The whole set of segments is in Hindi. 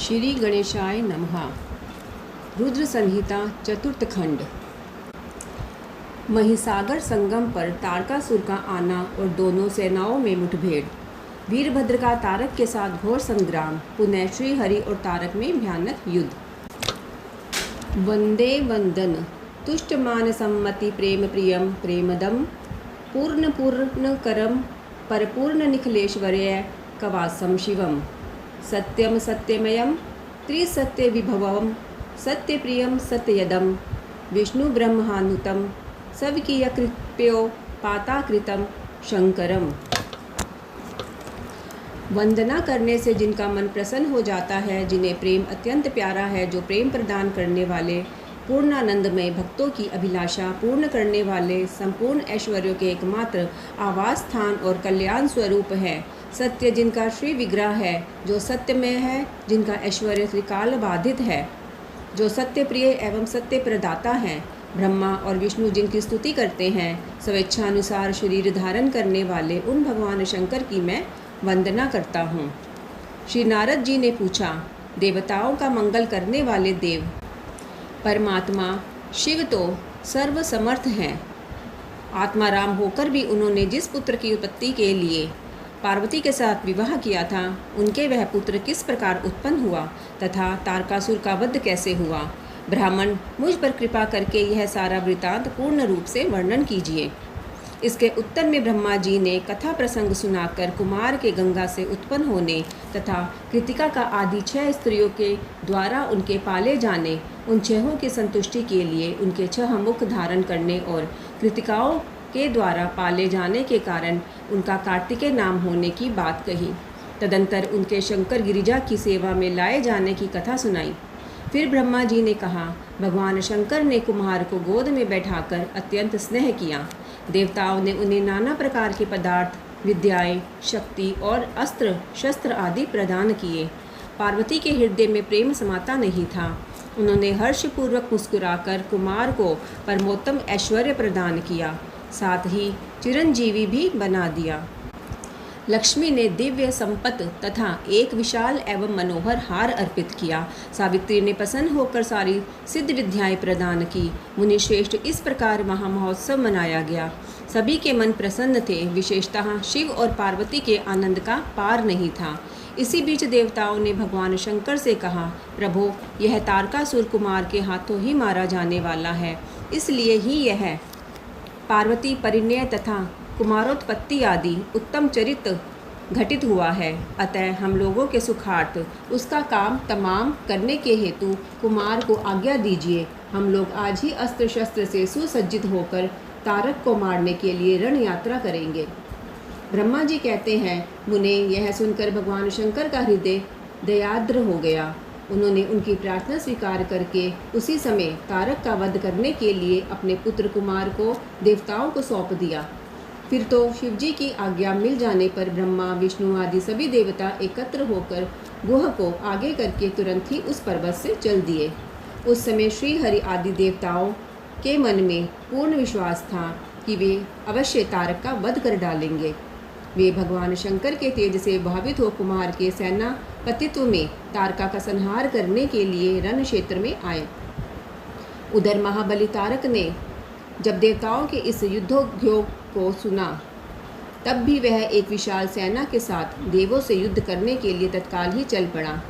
श्री गणेशाय नमः। रुद्र संहिता चतुर्थ खंड। महिसागर संगम पर तारकासुर का आना और दोनों सेनाओं में मुठभेड़। वीरभद्र का तारक के साथ घोर संग्राम। पुनः श्री हरि और तारक में भयानक युद्ध। वंदे वंदन तुष्टमान सम्मति प्रेम प्रियम प्रेमदम पूर्ण पूर्ण करम परपूर्ण निखिलेश्वर्य कवासम शिवम सत्यम सत्यमयम त्रिसत्य विभवम सत्यप्रियम सत्ययदम विष्णु ब्रह्मानुतम सवकीय कृप्यो पाताकृतम शंकरम। वंदना करने से जिनका मन प्रसन्न हो जाता है, जिन्हें प्रेम अत्यंत प्यारा है, जो प्रेम प्रदान करने वाले पूर्णानंदमय भक्तों की अभिलाषा पूर्ण करने वाले संपूर्ण ऐश्वर्यों के एकमात्र आवास स्थान और कल्याण स्वरूप है। सत्य जिनका श्री विग्रह है, जो सत्यमय है, जिनका ऐश्वर्य त्रिकाल बाधित है, जो सत्य प्रिय एवं सत्य प्रदाता हैं। ब्रह्मा और विष्णु जिनकी स्तुति करते हैं, स्वेच्छानुसार शरीर धारण करने वाले उन भगवान शंकर की मैं वंदना करता हूँ। श्री नारद जी ने पूछा, देवताओं का मंगल करने वाले देव परमात्मा शिव तो सर्वसमर्थ हैं। आत्माराम होकर भी उन्होंने जिस पुत्र की उत्पत्ति के लिए पार्वती के साथ विवाह किया था, उनके वह पुत्र किस प्रकार उत्पन्न हुआ तथा तारकासुर का वध कैसे हुआ। ब्राह्मण, मुझ पर कृपा करके यह सारा वृतांत पूर्ण रूप से वर्णन कीजिए। इसके उत्तर में ब्रह्मा जी ने कथा प्रसंग सुनाकर कुमार के गंगा से उत्पन्न होने तथा कृतिका का आदि 6 स्त्रियों के द्वारा उनके पाले जाने, उन 6 की संतुष्टि के लिए उनके 6 मुख धारण करने और कृतिकाओं के द्वारा पाले जाने के कारण उनका कार्तिकेय नाम होने की बात कही। तदंतर उनके शंकर गिरिजा की सेवा में लाए जाने की कथा सुनाई। फिर ब्रह्मा जी ने कहा, भगवान शंकर ने कुम्हार को गोद में बैठाकर अत्यंत स्नेह किया। देवताओं ने उन्हें नाना प्रकार के पदार्थ, विद्याएं, शक्ति और अस्त्र शस्त्र आदि प्रदान किए। पार्वती के हृदय में प्रेम समाता नहीं था। उन्होंने हर्षपूर्वक मुस्कुराकर कुमार को परमोत्तम ऐश्वर्य प्रदान किया, साथ ही चिरंजीवी भी बना दिया। लक्ष्मी ने दिव्य संपत्ति तथा एक विशाल एवं मनोहर हार अर्पित किया। सावित्री ने प्रसन्न होकर सारी सिद्ध विद्याएं प्रदान की। मुनिश्रेष्ठ इस प्रकार महामहोत्सव मनाया गया। सभी के मन प्रसन्न थे। विशेषतः शिव और पार्वती के आनंद का पार नहीं था। इसी बीच देवताओं ने भगवान शंकर से कहा, प्रभो, यह तारकासुर कुमार के हाथों ही मारा जाने वाला है, इसलिए ही यह पार्वती परिणय तथा कुमारोत्पत्ति आदि उत्तम चरित्र घटित हुआ है। अतः हम लोगों के सुखार्थ उसका काम तमाम करने के हेतु कुमार को आज्ञा दीजिए। हम लोग आज ही अस्त्र शस्त्र से सुसज्जित होकर तारक को मारने के लिए रण यात्रा करेंगे। ब्रह्मा जी कहते हैं, मुने, यह सुनकर भगवान शंकर का हृदय दयाद्र हो गया। उन्होंने उनकी प्रार्थना स्वीकार करके उसी समय तारक का वध करने के लिए अपने पुत्र कुमार को देवताओं को सौंप दिया। फिर तो शिवजी की आज्ञा मिल जाने पर ब्रह्मा, विष्णु आदि सभी देवता एकत्र होकर गुह को आगे करके तुरंत ही उस पर्वत से चल दिए। उस समय श्री हरि आदि देवताओं के मन में पूर्ण विश्वास था कि वे अवश्य तारक का वध कर डालेंगे। वे भगवान शंकर के तेज से भावित हो कुमार के सेनापतित्व में तारका का संहार करने के लिए रण क्षेत्र में आए। उधर महाबली तारक ने जब देवताओं के इस युद्धोद्योग को सुना, तब भी वह एक विशाल सेना के साथ देवों से युद्ध करने के लिए तत्काल ही चल पड़ा।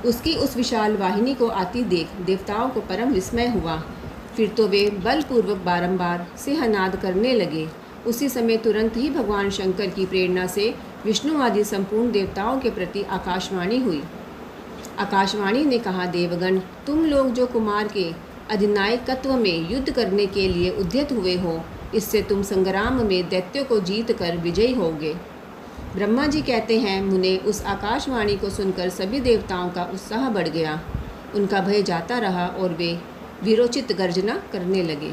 उसकी उस विशाल वाहिनी को आती देख देवताओं को परम विस्मय हुआ। फिर तो वे बलपूर्वक बारंबार सिंहनाद करने लगे। उसी समय तुरंत ही भगवान शंकर की प्रेरणा से विष्णु आदि संपूर्ण देवताओं के प्रति आकाशवाणी हुई। आकाशवाणी ने कहा, देवगण, तुम लोग जो कुमार के अधिनायकत्व में युद्ध करने के लिए उद्यत हुए हो, इससे तुम संग्राम में दैत्यों को जीत कर विजयी होगे। ब्रह्मा जी कहते हैं, मुने, उस आकाशवाणी को सुनकर सभी देवताओं का उत्साह बढ़ गया। उनका भय जाता रहा और वे वीरोचित गर्जना करने लगे।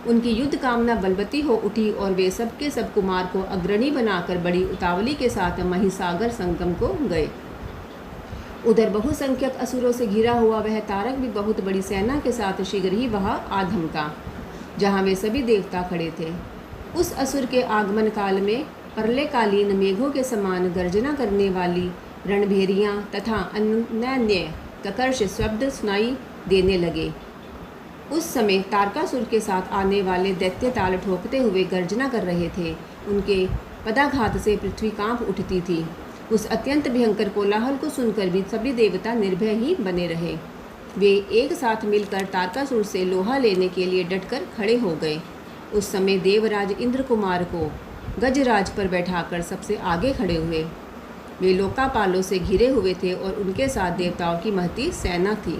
उनकी युद्ध कामना बलवती हो उठी और वे सबके सब कुमार को अग्रणी बनाकर बड़ी उतावली के साथ महिसागर संगम को गए। उधर बहुसंख्यक असुरों से घिरा हुआ वह तारक भी बहुत बड़ी सेना के साथ शीघ्र ही वहां आ धमका, जहाँ वे सभी देवता खड़े थे। उस असुर के आगमन काल में प्रलयकालीन मेघों के समान गर्जना करने वाली रणभेरियाँ तथा अन्य कर्कश शब्द सुनाई देने लगे। उस समय तारकासुर के साथ आने वाले दैत्य ताल ठोकते हुए गर्जना कर रहे थे। उनके पदाघात से पृथ्वी कांप उठती थी। उस अत्यंत भयंकर कोलाहल को सुनकर भी सभी देवता निर्भय ही बने रहे। वे एक साथ मिलकर तारकासुर से लोहा लेने के लिए डटकर खड़े हो गए। उस समय देवराज इंद्र कुमार को गजराज पर बैठाकर सबसे आगे खड़े हुए। वे लोकापालों से घिरे हुए थे और उनके साथ देवताओं की महती सेना थी।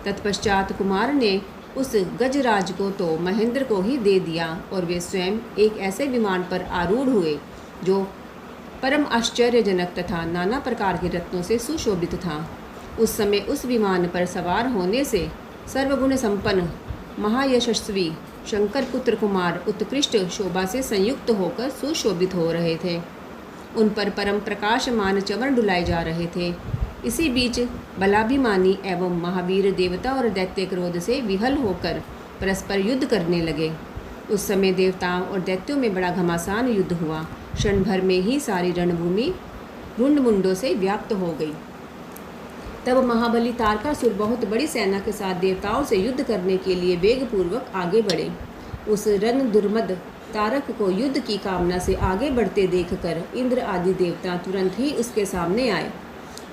तत्पश्चात कुमार ने उस गजराज को तो महेंद्र को ही दे दिया और वे स्वयं एक ऐसे विमान पर आरूढ़ हुए जो परम आश्चर्यजनक तथा नाना प्रकार के रत्नों से सुशोभित था। उस समय उस विमान पर सवार होने से सर्वगुण संपन्न महायशस्वी शंकर पुत्र कुमार उत्कृष्ट शोभा से संयुक्त होकर सुशोभित हो रहे थे। उन पर परम प्रकाशमान चमर डुलाए जा रहे थे। इसी बीच बलाभिमानी एवं महावीर देवता और दैत्य क्रोध से विहल होकर परस्पर युद्ध करने लगे। उस समय देवताओं और दैत्यों में बड़ा घमासान युद्ध हुआ। क्षण भर में ही सारी रणभूमि रुंड मुंडों से व्याप्त हो गई। तब महाबली तारकासुर बहुत बड़ी सेना के साथ देवताओं से युद्ध करने के लिए वेगपूर्वक आगे बढ़े। उस रण दुर्मद तारक को युद्ध की कामना से आगे बढ़ते देखकर इंद्र आदि देवता तुरंत ही उसके सामने आए।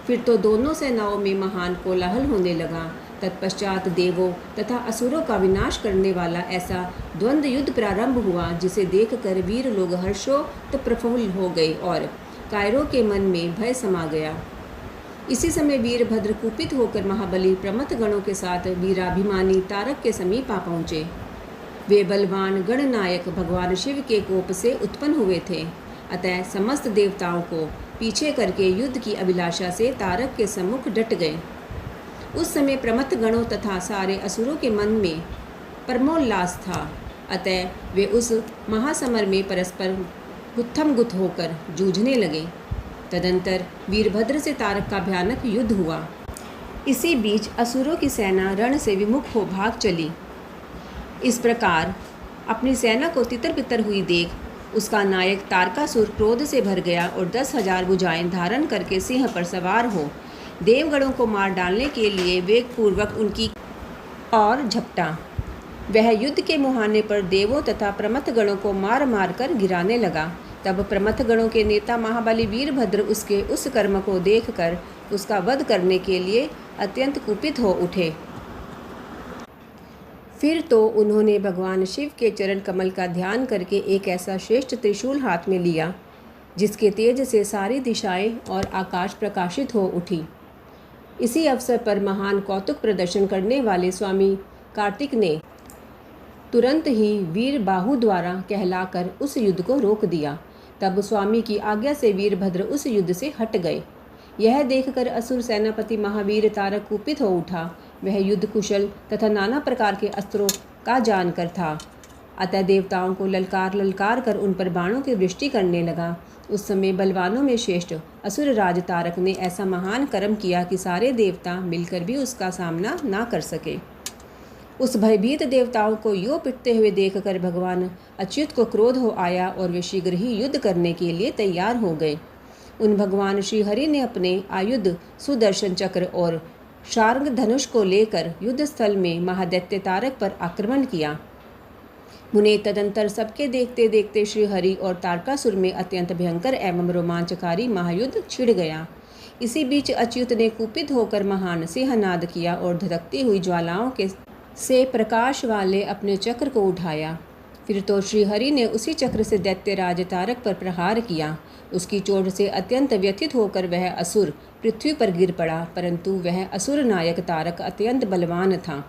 फिर तो दोनों सेनाओं में महान कोलाहल होने लगा। तत्पश्चात देवों तथा असुरों का विनाश करने वाला ऐसा द्वंद्व युद्ध प्रारंभ हुआ, जिसे देखकर वीर लोग हर्षोत प्रफुल्ल हो गए और कायरों के मन में भय समा गया। इसी समय वीरभद्र कुपित होकर महाबली प्रमथ गणों के साथ वीराभिमानी तारक के समीप आ पहुँचे। वे बलवान गणनायक भगवान शिव के कोप से उत्पन्न हुए थे। अतः समस्त देवताओं को पीछे करके युद्ध की अभिलाषा से तारक के सम्मुख डट गए। उस समय प्रमथ गणों तथा सारे असुरों के मन में परमोल्लास था। अतः वे उस महासमर में परस्पर गुत्थमगुत्थ होकर जूझने लगे। तदंतर वीरभद्र से तारक का भयानक युद्ध हुआ। इसी बीच असुरों की सेना रण से विमुख हो भाग चली। इस प्रकार अपनी सेना को तितर बितर हुई देख उसका नायक तारकासुर क्रोध से भर गया और 10,000 भुजाएं धारण करके सिंह पर सवार हो देवगणों को मार डालने के लिए वेगपूर्वक उनकी और झपटा। वह युद्ध के मुहाने पर देवों तथा प्रमथ गणों को मार मार कर गिराने लगा। तब प्रमथ गणों के नेता महाबली वीरभद्र उसके उस कर्म को देखकर उसका वध करने के लिए अत्यंत कुपित हो उठे। फिर तो उन्होंने भगवान शिव के चरण कमल का ध्यान करके एक ऐसा श्रेष्ठ त्रिशूल हाथ में लिया जिसके तेज से सारी दिशाएं और आकाश प्रकाशित हो उठी। इसी अवसर पर महान कौतुक प्रदर्शन करने वाले स्वामी कार्तिक ने तुरंत ही वीर बाहु द्वारा कहलाकर उस युद्ध को रोक दिया। तब स्वामी की आज्ञा से वीरभद्र उस युद्ध से हट गए। यह देखकर असुर सेनापति महावीर तारक कुपित हो उठा। वह युद्ध कुशल तथा नाना प्रकार के अस्त्रों का जानकर था। अतः देवताओं को ललकार ललकार कर उन पर बाणों की वृष्टि करने लगा। उस समय बलवानों में श्रेष्ठ असुर राज तारक ने ऐसा महान कर्म किया कि सारे देवता मिलकर भी उसका सामना ना कर सके। उस भयभीत देवताओं को यो पिटते हुए देखकर भगवान अच्युत को क्रोध हो आया और वे शीघ्र ही युद्ध करने के लिए तैयार हो गए। उन भगवान श्रीहरि ने अपने आयुध सुदर्शन चक्र और शार्ंग धनुष को लेकर युद्ध स्थल में महादैत्य तारक पर आक्रमण किया। मुने तदंतर सबके देखते देखते श्रीहरि और तारकासुर में अत्यंत भयंकर एवं रोमांचकारी महायुद्ध छिड़ गया। इसी बीच अच्युत ने कुपित होकर महान सिंहनाद किया और धधकती हुई ज्वालाओं के से प्रकाश वाले अपने चक्र को उठाया। फिर तो श्रीहरि ने उसी चक्र से दैत्यराज तारक पर प्रहार किया। उसकी चोट से अत्यंत व्यथित होकर वह असुर पृथ्वी पर गिर पड़ा, परंतु वह असुर नायक तारक अत्यंत बलवान था।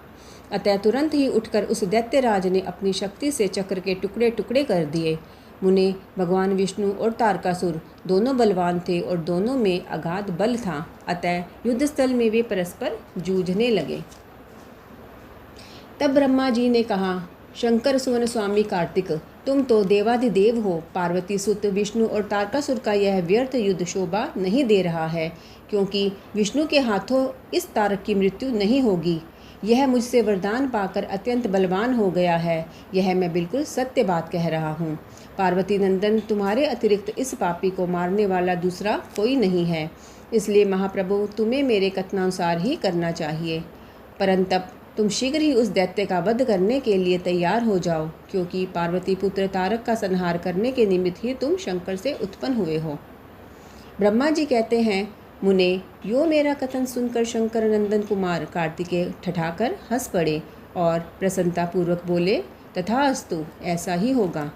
अतः तुरंत ही उठकर उस दैत्यराज ने अपनी शक्ति से चक्र के टुकड़े टुकड़े कर दिए। मुने भगवान विष्णु और तारकासुर दोनों बलवान थे और दोनों में अगाध बल था। अतः युद्धस्थल में वे परस्पर जूझने लगे। तब ब्रह्मा जी ने कहा, शंकर सुवन स्वामी कार्तिक, तुम तो देवाधिदेव हो। पार्वती सुत विष्णु और तारकासुर का यह व्यर्थ युद्ध शोभा नहीं दे रहा है, क्योंकि विष्णु के हाथों इस तारक की मृत्यु नहीं होगी। यह मुझसे वरदान पाकर अत्यंत बलवान हो गया है। यह मैं बिल्कुल सत्य बात कह रहा हूँ। पार्वती नंदन, तुम्हारे अतिरिक्त इस पापी को मारने वाला दूसरा कोई नहीं है। इसलिए महाप्रभु तुम्हें मेरे कथनानुसार ही करना चाहिए। परंतप तुम शीघ्र ही उस दैत्य का वध करने के लिए तैयार हो जाओ, क्योंकि पार्वती पुत्र तारक का संहार करने के निमित्त ही तुम शंकर से उत्पन्न हुए हो। ब्रह्मा जी कहते हैं, मुने, यो मेरा कथन सुनकर शंकर नंदन कुमार कार्तिकेय ठठाकर हंस पड़े और प्रसन्नतापूर्वक बोले, तथास्तु, ऐसा ही होगा।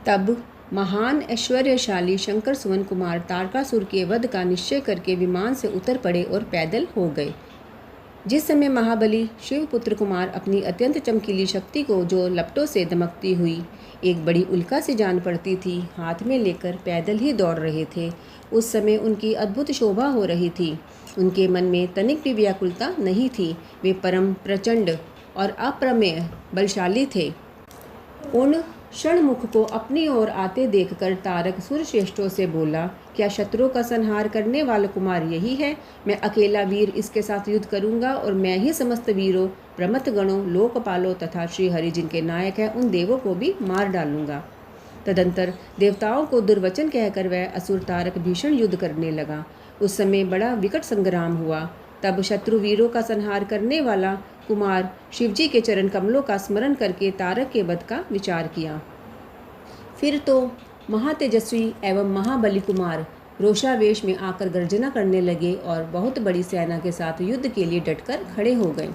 तब महान ऐश्वर्यशाली शंकर सुवन कुमार तारकासुर के वध का निश्चय करके विमान से उतर पड़े और पैदल हो गए। जिस समय महाबली शिवपुत्र कुमार अपनी अत्यंत चमकीली शक्ति को, जो लपटों से दमकती हुई एक बड़ी उल्का से जान पड़ती थी, हाथ में लेकर पैदल ही दौड़ रहे थे, उस समय उनकी अद्भुत शोभा हो रही थी। उनके मन में तनिक भी व्याकुलता नहीं थी। वे परम प्रचंड और अप्रमेय बलशाली थे। उन षणमुख को अपनी ओर आते देखकर तारक सूर्यश्रेष्ठों से बोला, क्या शत्रु का संहार करने वाला कुमार यही है? मैं अकेला वीर इसके साथ युद्ध करूंगा और मैं ही समस्त वीरों, प्रमथ गणों, लोकपालों तथा श्री हरि जिनके नायक हैं उन देवों को भी मार डालूंगा। तदंतर देवताओं को दुर्वचन कहकर वह असुर तारक भीषण युद्ध करने लगा। उस समय बड़ा विकट संग्राम हुआ। तब शत्रु वीरों का संहार करने वाला कुमार शिवजी के चरण कमलों का स्मरण करके तारक के वध का विचार किया। फिर तो महातेजस्वी एवं महाबली कुमार रोषावेश में आकर गर्जना करने लगे और बहुत बड़ी सेना के साथ युद्ध के लिए डटकर खड़े हो गए।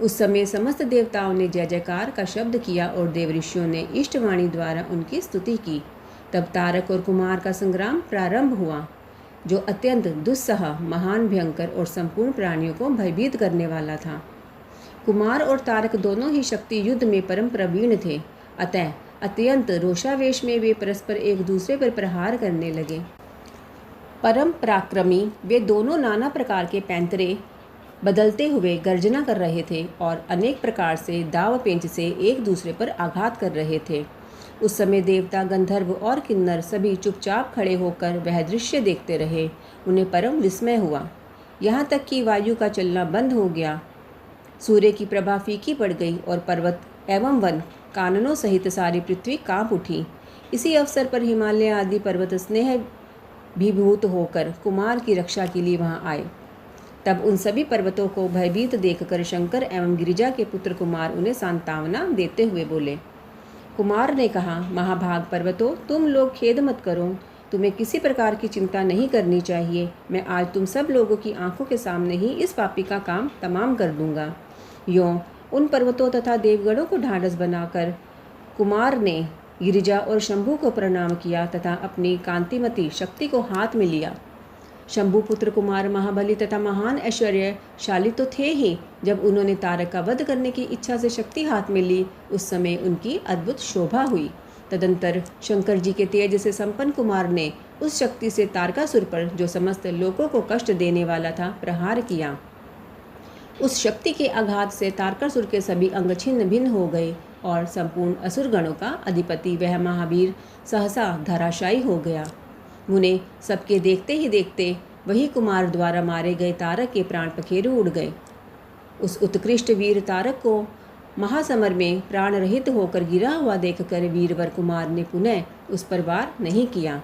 उस समय समस्त देवताओं ने जय जयकार का शब्द किया और देवऋषियों ने इष्टवाणी द्वारा उनकी स्तुति की। तब तारक और कुमार का संग्राम प्रारंभ हुआ, जो अत्यंत दुस्सह, महान, भयंकर और संपूर्ण प्राणियों को भयभीत करने वाला था। कुमार और तारक दोनों ही शक्ति युद्ध में परम प्रवीण थे, अतः अत्यंत रोषावेश में वे परस्पर एक दूसरे पर प्रहार करने लगे। परम पराक्रमी वे दोनों नाना प्रकार के पैंतरे बदलते हुए गर्जना कर रहे थे और अनेक प्रकार से दाव पेंच से एक दूसरे पर आघात कर रहे थे। उस समय देवता, गंधर्व और किन्नर सभी चुपचाप खड़े होकर वह दृश्य देखते रहे। उन्हें परम विस्मय हुआ, यहाँ तक कि वायु का चलना बंद हो गया, सूर्य की प्रभा फीकी पड़ गई और पर्वत एवं वन काननों सहित सारी पृथ्वी कांप उठी। इसी अवसर पर हिमालय आदि पर्वत स्नेह भीभूत होकर कुमार की रक्षा के लिए वहां आए। तब उन सभी पर्वतों को भयभीत देखकर शंकर एवं गिरिजा के पुत्र कुमार उन्हें सांत्वना देते हुए बोले। कुमार ने कहा, महाभाग पर्वतों, तुम लोग खेद मत करो, तुम्हें किसी प्रकार की चिंता नहीं करनी चाहिए। मैं आज तुम सब लोगों की आंखों के सामने ही इस पापी का काम तमाम कर दूंगा। यों उन पर्वतों तथा देवगणों को ढाढ़स बनाकर कुमार ने गिरिजा और शंभु को प्रणाम किया तथा अपनी कांतिमती शक्ति को हाथ में लिया। शंभु पुत्र कुमार महाबली तथा महान ऐश्वर्यशाली तो थे ही। जब उन्होंने तारक का वध करने की इच्छा से शक्ति हाथ में ली, उस समय उनकी अद्भुत शोभा हुई। तदंतर शंकर जी के तेज से संपन्न कुमार ने उस शक्ति से तारकासुर पर, जो समस्त लोगों को कष्ट देने वाला था, प्रहार किया। उस शक्ति के आघात से तारकासुर के सभी अंग छिन्न भिन्न हो गए और संपूर्ण असुरगणों का अधिपति वह महावीर सहसा धराशायी हो गया। मुने, सबके देखते ही देखते वही कुमार द्वारा मारे गए तारक के प्राण पखेरु उड़ गए। उस उत्कृष्ट वीर तारक को महासमर में प्राण रहित होकर गिरा हुआ देखकर वीरवर कुमार ने पुनः उस पर वार नहीं किया।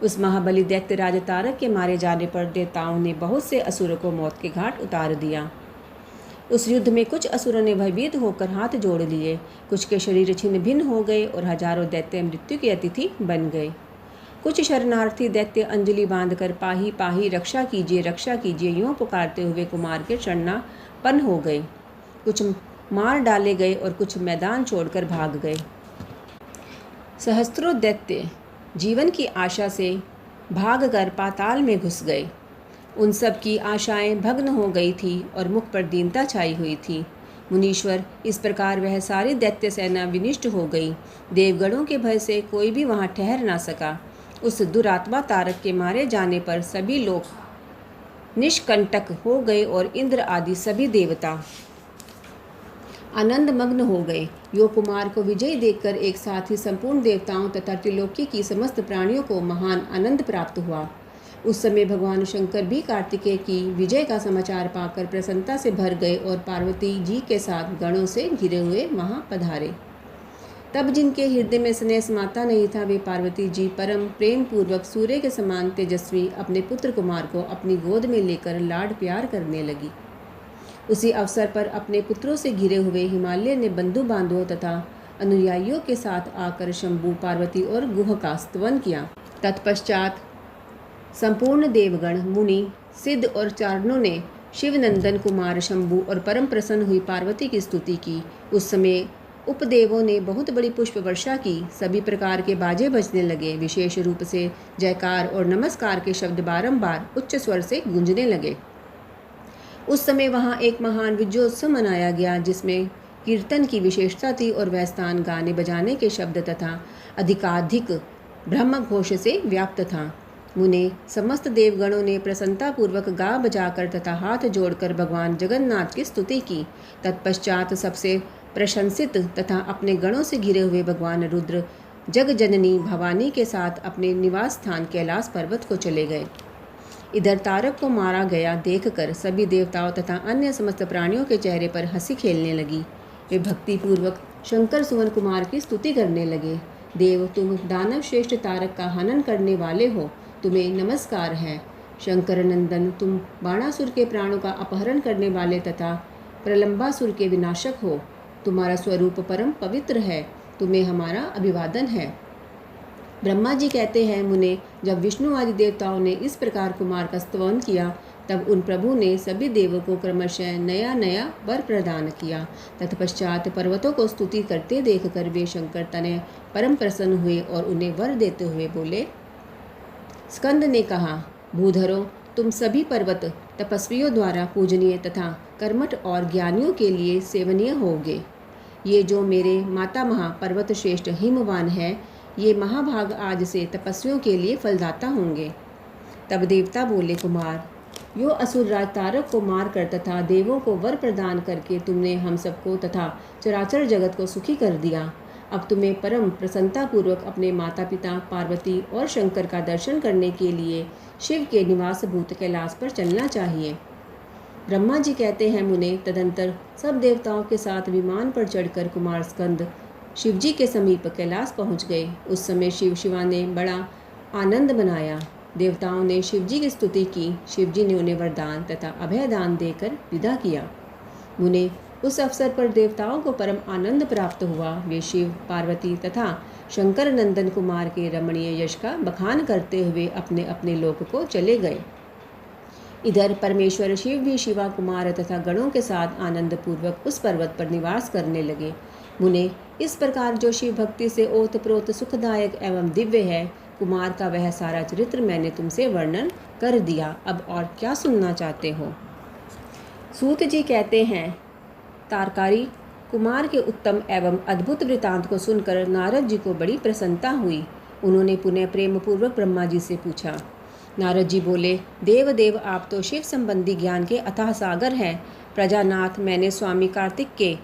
उस महाबली दैत्य राज तारक के मारे जाने पर देवताओं ने बहुत से असुरों को मौत के घाट उतार दिया। उस युद्ध में कुछ असुरों ने भयभीत होकर हाथ जोड़ लिए, कुछ के शरीर छिन्न भिन्न हो गए और हजारों दैत्य मृत्यु के अतिथि बन गए। कुछ शरणार्थी दैत्य अंजलि बांधकर पाही पाही रक्षा कीजिए यूँ पुकारते हुए कुमार के शरणापन्न हो गए। कुछ मार डाले गए और कुछ मैदान छोड़कर भाग गए। सहस्त्रों दैत्य जीवन की आशा से भागकर पाताल में घुस गए। उन सब की आशाएं भग्न हो गई थी और मुख पर दीनता छाई हुई थी। मुनीश्वर, इस प्रकार वह सारी दैत्य सेना विनिष्ट हो गई। देवगणों के भय से कोई भी वहां ठहर ना सका। उस दुरात्मा तारक के मारे जाने पर सभी लोग निष्कंटक हो गए और इंद्र आदि सभी देवता आनंद मग्न हो गए। यो कुमार को विजयी देखकर एक साथ ही संपूर्ण देवताओं तथा त्रिलोकी की समस्त प्राणियों को महान आनंद प्राप्त हुआ। उस समय भगवान शंकर भी कार्तिकेय की विजय का समाचार पाकर प्रसन्नता से भर गए और पार्वती जी के साथ गणों से घिरे हुए वहां पधारे। तब जिनके हृदय में स्नेह समाता नहीं था, वे पार्वती जी परम प्रेम पूर्वक सूर्य के समान तेजस्वी अपने पुत्र कुमार को अपनी गोद में लेकर लाड प्यार करने लगी। उसी अवसर पर अपने पुत्रों से घिरे हुए हिमालय ने बंधु बांधवों तथा अनुयायियों के साथ आकर शंभु, पार्वती और गुह का स्तवन किया। तत्पश्चात संपूर्ण देवगण, मुनि, सिद्ध और चारणों ने शिवनंदन कुमार शंभु और परम प्रसन्न हुई पार्वती की स्तुति की। उस समय उपदेवों ने बहुत बड़ी पुष्प वर्षा की। सभी प्रकार के बाजे बजने लगे। विशेष रूप से जयकार और नमस्कार के शब्द बारंबार उच्च स्वर से गूंजने लगे। उस समय वहाँ एक महान विजयोत्सव मनाया गया, जिसमें कीर्तन की विशेषता थी और वह स्थान गाने बजाने के शब्द तथा अधिकाधिक ब्रह्म घोष से व्याप्त था। मुने समस्त देवगणों ने प्रसन्नतापूर्वक गा बजाकर तथा हाथ जोड़कर भगवान जगन्नाथ की स्तुति की। तत्पश्चात सबसे प्रशंसित तथा अपने गणों से घिरे हुए भगवान रुद्र जग जननी भवानी के साथ अपने निवास स्थान कैलाश पर्वत को चले गए। इधर तारक को मारा गया देखकर सभी देवताओं तथा अन्य समस्त प्राणियों के चेहरे पर हंसी खेलने लगी। वे भक्तिपूर्वक शंकर सुवन कुमार की स्तुति करने लगे। देव, तुम दानव श्रेष्ठ तारक का हनन करने वाले हो, तुम्हें नमस्कार है। शंकर नंदन, तुम बाणासुर के प्राणों का अपहरण करने वाले तथा प्रलंबासुर के विनाशक हो। तुम्हारा स्वरूप परम पवित्र है, तुम्हें हमारा अभिवादन है। ब्रह्मा जी कहते हैं, मुने, जब विष्णु आदि देवताओं ने इस प्रकार कुमार का स्तवन किया, तब उन प्रभु ने सभी देवों को क्रमशः नया नया वर प्रदान किया। तत्पश्चात पर्वतों को स्तुति करते देखकर वे शंकर तनय परम प्रसन्न हुए और उन्हें वर देते हुए बोले। स्कंद ने कहा, भूधरों, तुम सभी पर्वत तपस्वियों द्वारा पूजनीय तथा कर्मठ और ज्ञानियों के लिए सेवनीय होगे। ये जो मेरे मातामह पर्वत श्रेष्ठ हिमवान है, ये महाभाग आज से तपस्वियों के लिए फलदाता होंगे। तब देवता बोले, कुमार, यो असुर राज तारक को मार कर तथा देवों को वर प्रदान करके तुमने हम सबको तथा चराचर जगत को सुखी कर दिया। अब तुम्हें परम प्रसन्नतापूर्वक अपने माता पिता पार्वती और शंकर का दर्शन करने के लिए शिव के निवास भूत कैलाश पर चलना चाहिए। ब्रह्मा जी कहते हैं, मुने, तदंतर सब देवताओं के साथ विमान पर चढ़कर कुमार स्कंद शिवजी के समीप कैलाश पहुंच गए। उस समय शिव शिवा ने बड़ा आनंद मनाया। देवताओं ने शिवजी की स्तुति की। शिवजी ने उन्हें वरदान तथा अभय दान देकर विदा किया। मुने, उस अवसर पर देवताओं को परम आनंद प्राप्त हुआ। वे शिव, पार्वती तथा शंकर नंदन कुमार के रमणीय यश का बखान करते हुए अपने अपने लोक को चले गए। इधर परमेश्वर शिव भी शिवा कुमार तथा गणों के साथ आनंद पूर्वक उस पर्वत पर निवास करने लगे। मुने, इस प्रकार जो शिव भक्ति से ओतप्रोत सुखदायक एवं दिव्य है, कुमार का वह सारा चरित्र मैंने तुमसे वर्णन कर दिया। अब और क्या सुनना चाहते हो? सूत जी कहते हैं, तारकारी, कुमार के उत्तम एवं अद्भुत वृतांत को सुनकर नारद जी को बड़ी प्रसन्नता हुई। उन्होंने पुनः प्रेम पूर्वक ब्रह्मा जी से पूछा। नारद जी बोले, देव देव, आप तो शिव संबंधी ज्ञान के अथाह सागर हैं। प्रजानाथ, मैंने स्वामी कार्तिक के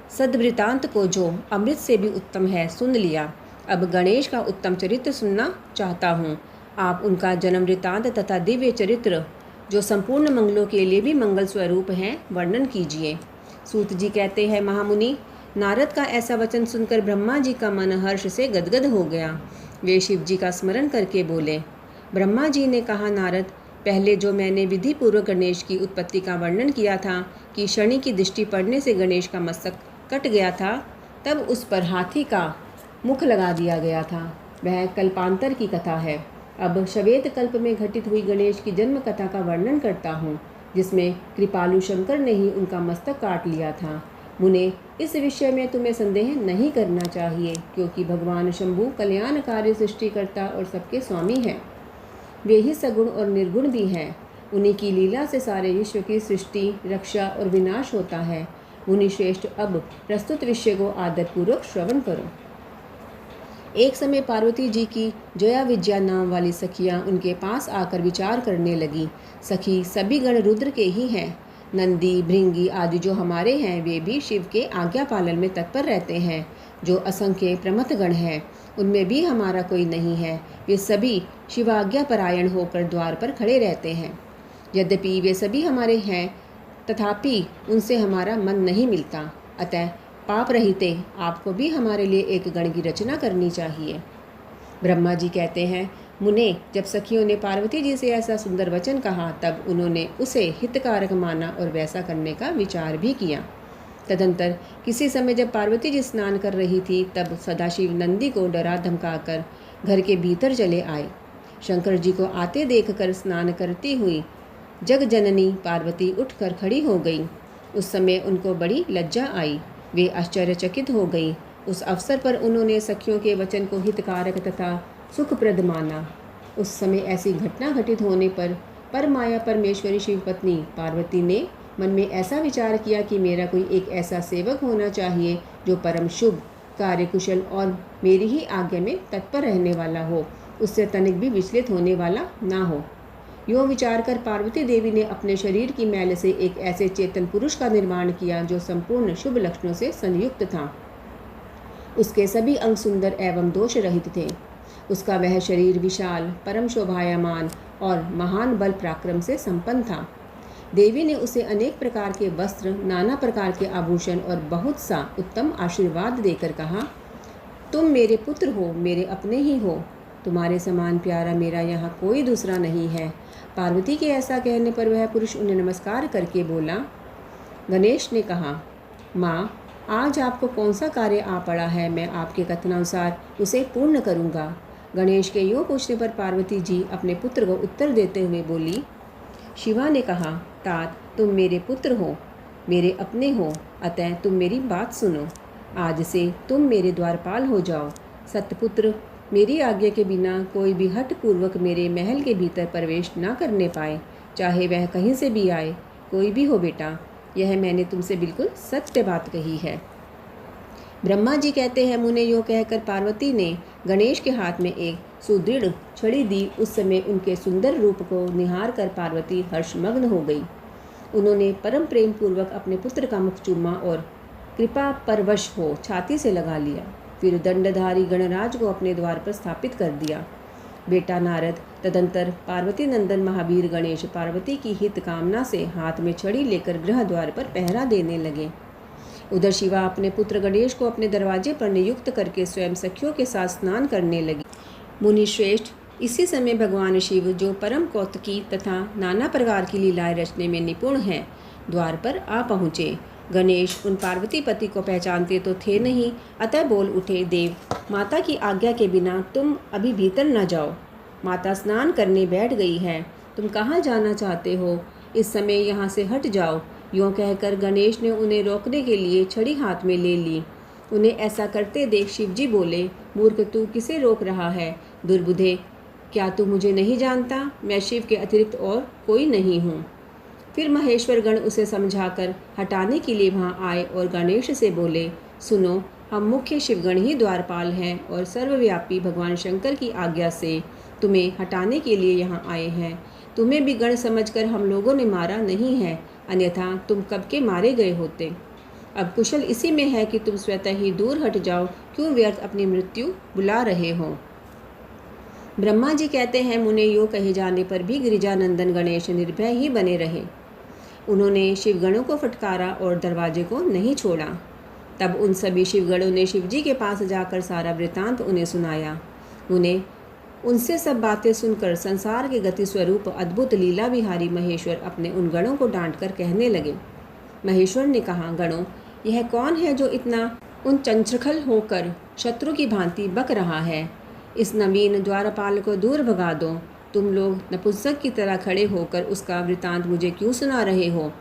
सद्वृतांत को, जो अमृत से भी उत्तम है, सुन लिया। अब गणेश का उत्तम चरित्र सुनना चाहता हूँ। आप उनका जन्म वृतांत तथा दिव्य चरित्र, जो संपूर्ण मंगलों के लिए भी मंगल स्वरूप हैं, वर्णन कीजिए। सूत जी कहते हैं, महामुनि, नारद का ऐसा वचन सुनकर ब्रह्मा जी का मन हर्ष से गदगद हो गया। वे शिव जी का स्मरण करके बोले। ब्रह्मा जी ने कहा, नारद, पहले जो मैंने विधि पूर्वक गणेश की उत्पत्ति का वर्णन किया था कि शनि की दृष्टि पड़ने से गणेश का मस्तक कट गया था, तब उस पर हाथी का मुख लगा दिया गया था, वह कल्पांतर की कथा है। अब श्वेत कल्प में घटित हुई गणेश की जन्म कथा का वर्णन करता हूँ, जिसमें कृपालु शंकर ने ही उनका मस्तक काट लिया था। मुने, इस विषय में तुम्हें संदेह नहीं करना चाहिए, क्योंकि भगवान शंभु कल्याणकारी सृष्टिकर्ता और सबके स्वामी हैं। वे ही सगुण और निर्गुण भी हैं। उन्हीं की लीला से सारे विश्व की सृष्टि, रक्षा और विनाश होता है। मुनि श्रेष्ठ, अब प्रस्तुत विषय को आदरपूर्वक श्रवण करो। एक समय पार्वती जी की जया विद्या नाम वाली सखियाँ उनके पास आकर विचार करने लगी। सखी, सभी गण रुद्र के ही हैं। नंदी, भृंगी आदि जो हमारे हैं, वे भी शिव के आज्ञा पालन में तत्पर रहते हैं। जो असंख्य प्रमथ गण हैं, उनमें भी हमारा कोई नहीं है। वे सभी शिवाज्ञा परायण होकर द्वार पर खड़े रहते हैं। यद्यपि वे सभी हमारे हैं, तथापि उनसे हमारा मन नहीं मिलता। अतः पाप रहिते आपको भी हमारे लिए एक गण की रचना करनी चाहिए। ब्रह्मा जी कहते हैं, मुने, जब सखियों ने पार्वती जी से ऐसा सुंदर वचन कहा तब उन्होंने उसे हितकारक माना और वैसा करने का विचार भी किया। तदंतर किसी समय जब पार्वती जी स्नान कर रही थी तब सदाशिव नंदी को डरा धमकाकर घर के भीतर चले आए। शंकर जी को आते देखकर स्नान करती हुई जग जननी पार्वती उठकर खड़ी हो गई। उस समय उनको बड़ी लज्जा आई, वे आश्चर्यचकित हो गई। उस अवसर पर उन्होंने सखियों के वचन को हितकारक तथा सुखप्रद माना। उस समय ऐसी घटना घटित होने पर परमाया परमेश्वरी शिव पत्नी पार्वती ने मन में ऐसा विचार किया कि मेरा कोई एक ऐसा सेवक होना चाहिए जो परम शुभ, कार्यकुशल और मेरी ही आज्ञा में तत्पर रहने वाला हो, उससे तनिक भी विचलित होने वाला ना हो। यूँ विचार कर पार्वती देवी ने अपने शरीर की मैल से एक ऐसे चेतन पुरुष का निर्माण किया जो संपूर्ण शुभ लक्षणों से संयुक्त था। उसके सभी अंग सुंदर एवं दोष रहित थे। उसका वह शरीर विशाल, परम शोभायमान और महान बल पराक्रम से संपन्न था। देवी ने उसे अनेक प्रकार के वस्त्र, नाना प्रकार के आभूषण और बहुत सा उत्तम आशीर्वाद देकर कहा, तुम मेरे पुत्र हो, मेरे अपने ही हो। तुम्हारे समान प्यारा मेरा यहाँ कोई दूसरा नहीं है। पार्वती के ऐसा कहने पर वह पुरुष उन्हें नमस्कार करके बोला। गणेश ने कहा, माँ, आज आपको कौन सा कार्य आ पड़ा है, मैं आपके कथनानुसार उसे पूर्ण करूँगा। गणेश के यूँ पूछने पर पार्वती जी अपने पुत्र को उत्तर देते हुए बोली। शिवा ने कहा, तात, तुम मेरे पुत्र हो, मेरे अपने हो, अतः तुम मेरी बात सुनो। आज से तुम मेरे द्वारपाल हो जाओ। सतपुत्र, मेरी आज्ञा के बिना कोई भी हठ पूर्वक मेरे महल के भीतर प्रवेश न करने पाए, चाहे वह कहीं से भी आए, कोई भी हो बेटा। यह मैंने तुमसे बिल्कुल सत्य बात कही है। ब्रह्मा जी कहते हैं, मुने यूँ कहकर पार्वती ने गणेश के हाथ में एक सुदृढ़ छड़ी दी। उस समय उनके सुंदर रूप को निहार कर पार्वती हर्षमग्न हो गई। उन्होंने परम प्रेम पूर्वक अपने पुत्र का मुख चूमा और कृपा परवश हो छाती से लगा लिया। फिर दंडधारी गणराज को अपने द्वार पर स्थापित कर दिया। बेटा नारद तदंतर पार्वती नंदन महावीर गणेश पार्वती की हित कामना से हाथ में छड़ी लेकर गृह द्वार पर पहरा देने लगे। उधर शिवा अपने पुत्र गणेश को अपने दरवाजे पर नियुक्त करके स्वयं सखियों के साथ स्नान करने लगी। मुनि श्रेष्ठ, इसी समय भगवान शिव, जो परम कौतुकी तथा नाना प्रकार की लीलाएं रचने में निपुण हैं, द्वार पर आ पहुँचे। गणेश उन पार्वती पति को पहचानते तो थे नहीं, अतः बोल उठे, देव, माता की आज्ञा के बिना तुम अभी भीतर न जाओ। माता स्नान करने बैठ गई है, तुम कहाँ जाना चाहते हो? इस समय यहाँ से हट जाओ। यूँ कहकर गणेश ने उन्हें रोकने के लिए छड़ी हाथ में ले ली। उन्हें ऐसा करते देख शिवजी बोले, मूर्ख, तू किसे रोक रहा है? दुर्बुद्धे, क्या तू मुझे नहीं जानता? मैं शिव के अतिरिक्त और कोई नहीं हूँ। फिर महेश्वर गण उसे समझाकर हटाने के लिए वहाँ आए और गणेश से बोले, सुनो, हम मुख्य शिवगण ही द्वारपाल हैं और सर्वव्यापी भगवान शंकर की आज्ञा से तुम्हें हटाने के लिए यहाँ आए हैं। तुम्हें भी गण समझकर हम लोगों ने मारा नहीं है, अन्यथा तुम कब के मारे गए होते। अब कुशल इसी में है कि तुम स्वतः ही दूर हट जाओ, क्यों व्यर्थ अपनी मृत्यु बुला रहे हो। ब्रह्मा जी कहते हैं, मुने यूँ कहे जाने पर भी गिरिजानंदन गणेश निर्भय ही बने रहे। उन्होंने शिवगणों को फटकारा और दरवाजे को नहीं छोड़ा। तब उन सभी शिवगणों ने शिवजी के पास जाकर सारा वृतांत उन्हें सुनाया। उन्हें उनसे सब बातें सुनकर संसार के गति स्वरूप अद्भुत लीला विहारी महेश्वर अपने उन गणों को डांटकर कहने लगे। महेश्वर ने कहा, गणों, यह कौन है जो इतना उन चंचल होकर शत्रु की भांति बक रहा है? इस नवीन द्वारपाल को दूर भगा दो। तुम लोग नपुंसक की तरह खड़े होकर उसका वृतांत मुझे क्यों सुना रहे हो?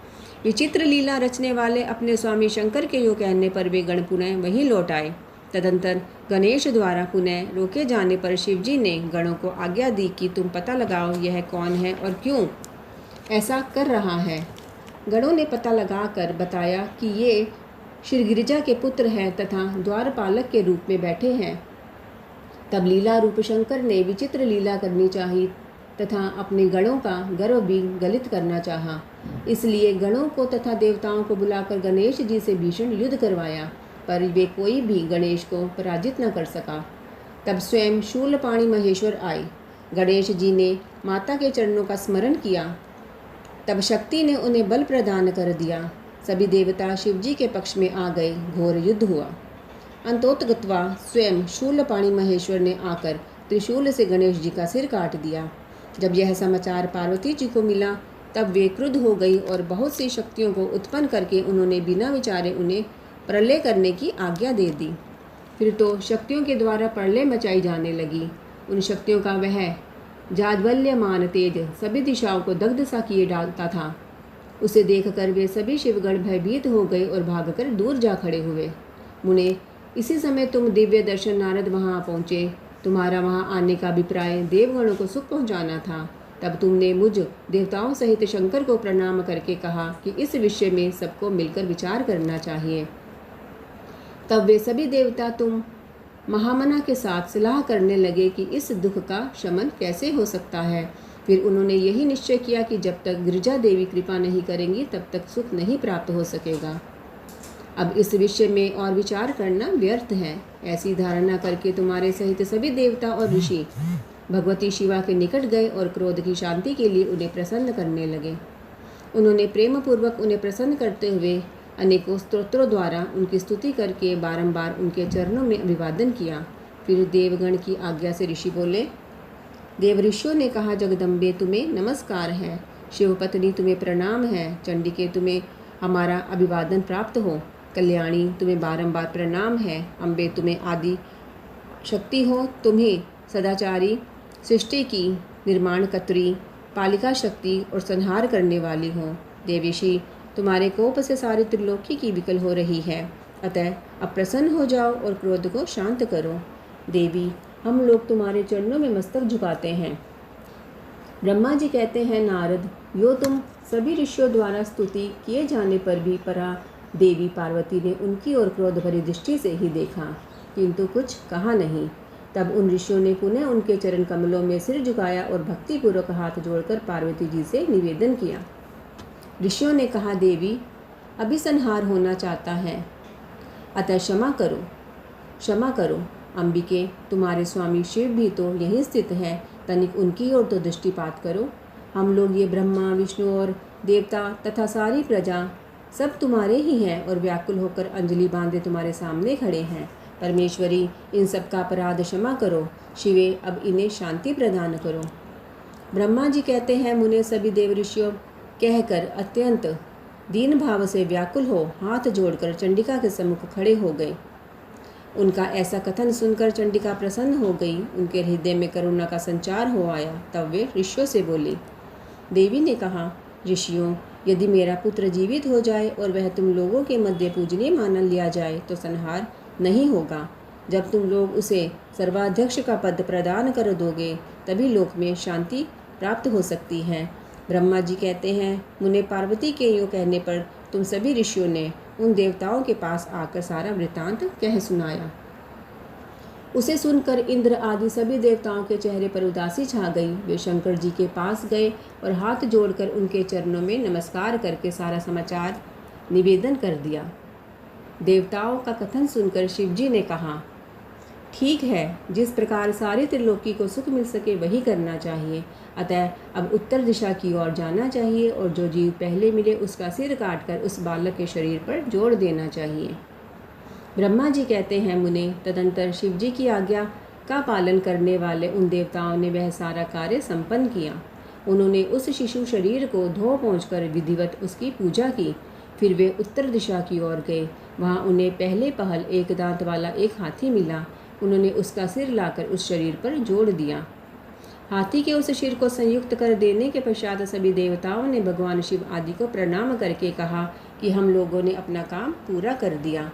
विचित्र लीला रचने वाले अपने स्वामी शंकर के यूँ कहने पर वे गण पुनः वहीं लौट आए। तदंतर गणेश द्वारा पुनः रोके जाने पर शिवजी ने गणों को आज्ञा दी कि तुम पता लगाओ यह कौन है और क्यों ऐसा कर रहा है। गणों ने पता लगाकर बताया कि ये श्री गिरिजा के पुत्र हैं तथा द्वारपालक के रूप में बैठे हैं। तब लीला रूप शंकर ने विचित्र लीला करनी चाहिए तथा अपने गणों का गर्व भी गलित करना चाहा। इसलिए गणों को तथा देवताओं को बुलाकर गणेश जी से भीषण युद्ध करवाया, पर वे कोई भी गणेश को पराजित न कर सका। तब स्वयं शूलपाणी महेश्वर आए। गणेश जी ने माता के चरणों का स्मरण किया। तब शक्ति ने उन्हें बल प्रदान कर दिया। सभी देवता शिव जी के पक्ष में आ गए। घोर युद्ध हुआ। अंतोतगत्वा स्वयं शूलपाणि महेश्वर ने आकर त्रिशूल से गणेश जी का सिर काट दिया। जब यह समाचार पार्वती जी को मिला तब वे क्रुद्ध हो गई और बहुत सी शक्तियों को उत्पन्न करके उन्होंने बिना विचारे उन्हें प्रलय करने की आज्ञा दे दी। फिर तो शक्तियों के द्वारा प्रलय मचाई जाने लगी। उन शक्तियों का वह जाज्वल्यमान तेज सभी दिशाओं को दग्ध सा किए डालता था। उसे देखकर वे सभी शिवगण भयभीत हो गए और भागकर दूर जा खड़े हुए। मुने, इसी समय तुम दिव्य दर्शन नारद वहाँ पहुँचे। तुम्हारा वहाँ आने का अभिप्राय देवगणों को सुख पहुँचाना था। तब तुमने मुझ देवताओं सहित शंकर को प्रणाम करके कहा कि इस विषय में सबको मिलकर विचार करना चाहिए। तब वे सभी देवता तुम महामना के साथ सलाह करने लगे कि इस दुख का शमन कैसे हो सकता है। फिर उन्होंने यही निश्चय किया कि जब तक गिरिजा देवी कृपा नहीं करेंगी तब तक सुख नहीं प्राप्त हो सकेगा। अब इस विषय में और विचार करना व्यर्थ है। ऐसी धारणा करके तुम्हारे सहित सभी देवता और ऋषि भगवती शिवा के निकट गए और क्रोध की शांति के लिए उन्हें प्रसन्न करने लगे। उन्होंने प्रेम पूर्वक उन्हें प्रसन्न करते हुए अनेकों स्तोत्रों द्वारा उनकी स्तुति करके बारंबार उनके चरणों में अभिवादन किया। फिर देवगण की आज्ञा से ऋषि बोले। देव ऋषियों ने कहा, जगदम्बे तुम्हें नमस्कार है, शिवपत्नी तुम्हें प्रणाम है, चंडिके तुम्हें हमारा अभिवादन प्राप्त हो, कल्याणी तुम्हें बारंबार प्रणाम है, अम्बे तुम्हें आदि शक्ति हो, तुम्हें सदाचारी, सृष्टि की निर्माणकर्त्री, पालिका शक्ति और संहार करने वाली हो। देवेशी, तुम्हारे कोप से सारी त्रिलोकी की विकल हो रही है, अतः अब प्रसन्न हो जाओ और क्रोध को शांत करो। देवी, हम लोग तुम्हारे चरणों में मस्तक झुकाते हैं। ब्रह्मा जी कहते हैं, नारद, यो तुम सभी ऋषियों द्वारा स्तुति किए जाने पर भी परा देवी पार्वती ने उनकी ओर क्रोध भरी दृष्टि से ही देखा, किंतु कुछ कहा नहीं। तब उन ऋषियों ने पुनः उनके चरण कमलों में सिर झुकाया और भक्तिपूर्वक हाथ जोड़कर पार्वती जी से निवेदन किया। ऋषियों ने कहा, देवी, अभी संहार होना चाहता है, अतः क्षमा करो, क्षमा करो। अंबिके, तुम्हारे स्वामी शिव भी तो यहीं स्थित है, तनिक उनकी ओर तो दृष्टिपात करो। हम लोग ये ब्रह्मा, विष्णु और देवता तथा सारी प्रजा सब तुम्हारे ही हैं और व्याकुल होकर अंजलि बांधे तुम्हारे सामने खड़े हैं। परमेश्वरी, इन सब का अपराध क्षमा करो। शिवे, अब इन्हें शांति प्रदान करो। ब्रह्मा जी कहते हैं, मुने सभी देव ऋषियों कहकर अत्यंत दीन भाव से व्याकुल हो हाथ जोड़कर चंडिका के सम्मुख खड़े हो गए। उनका ऐसा कथन सुनकर चंडिका प्रसन्न हो गई। उनके हृदय में करुणा का संचार हो आया। तब वे ऋषियों से बोली। देवी ने कहा, ऋषियों, यदि मेरा पुत्र जीवित हो जाए और वह तुम लोगों के मध्य पूजनीय मान लिया जाए तो संहार नहीं होगा। जब तुम लोग उसे सर्वाध्यक्ष का पद प्रदान कर दोगे तभी लोक में शांति प्राप्त हो सकती है। ब्रह्मा जी कहते हैं, मुने पार्वती के यूँ कहने पर तुम सभी ऋषियों ने उन देवताओं के पास आकर सारा वृत्तांत कह सुनाया। उसे सुनकर इंद्र आदि सभी देवताओं के चेहरे पर उदासी छा गई। वे शंकर जी के पास गए और हाथ जोड़कर उनके चरणों में नमस्कार करके सारा समाचार निवेदन कर दिया। देवताओं का कथन सुनकर शिव जी ने कहा, ठीक है, जिस प्रकार सारी त्रिलोकी को सुख मिल सके वही करना चाहिए। अतः अब उत्तर दिशा की ओर जाना चाहिए और जो जीव पहले मिले उसका सिर काटकर उस बालक के शरीर पर जोड़ देना चाहिए। ब्रह्मा जी कहते हैं, मुने, तदंतर शिव जी की आज्ञा का पालन करने वाले उन देवताओं ने वह सारा कार्य संपन्न किया। उन्होंने उस शिशु शरीर को धो पोंछकर विधिवत उसकी पूजा की। फिर वे उत्तर दिशा की ओर गए। वहाँ उन्हें पहले पहल एक दांत वाला एक हाथी मिला। उन्होंने उसका सिर लाकर उस शरीर पर जोड़ दिया। हाथी के उस सिर को संयुक्त कर देने के पश्चात सभी देवताओं ने भगवान शिव आदि को प्रणाम करके कहा कि हम लोगों ने अपना काम पूरा कर दिया।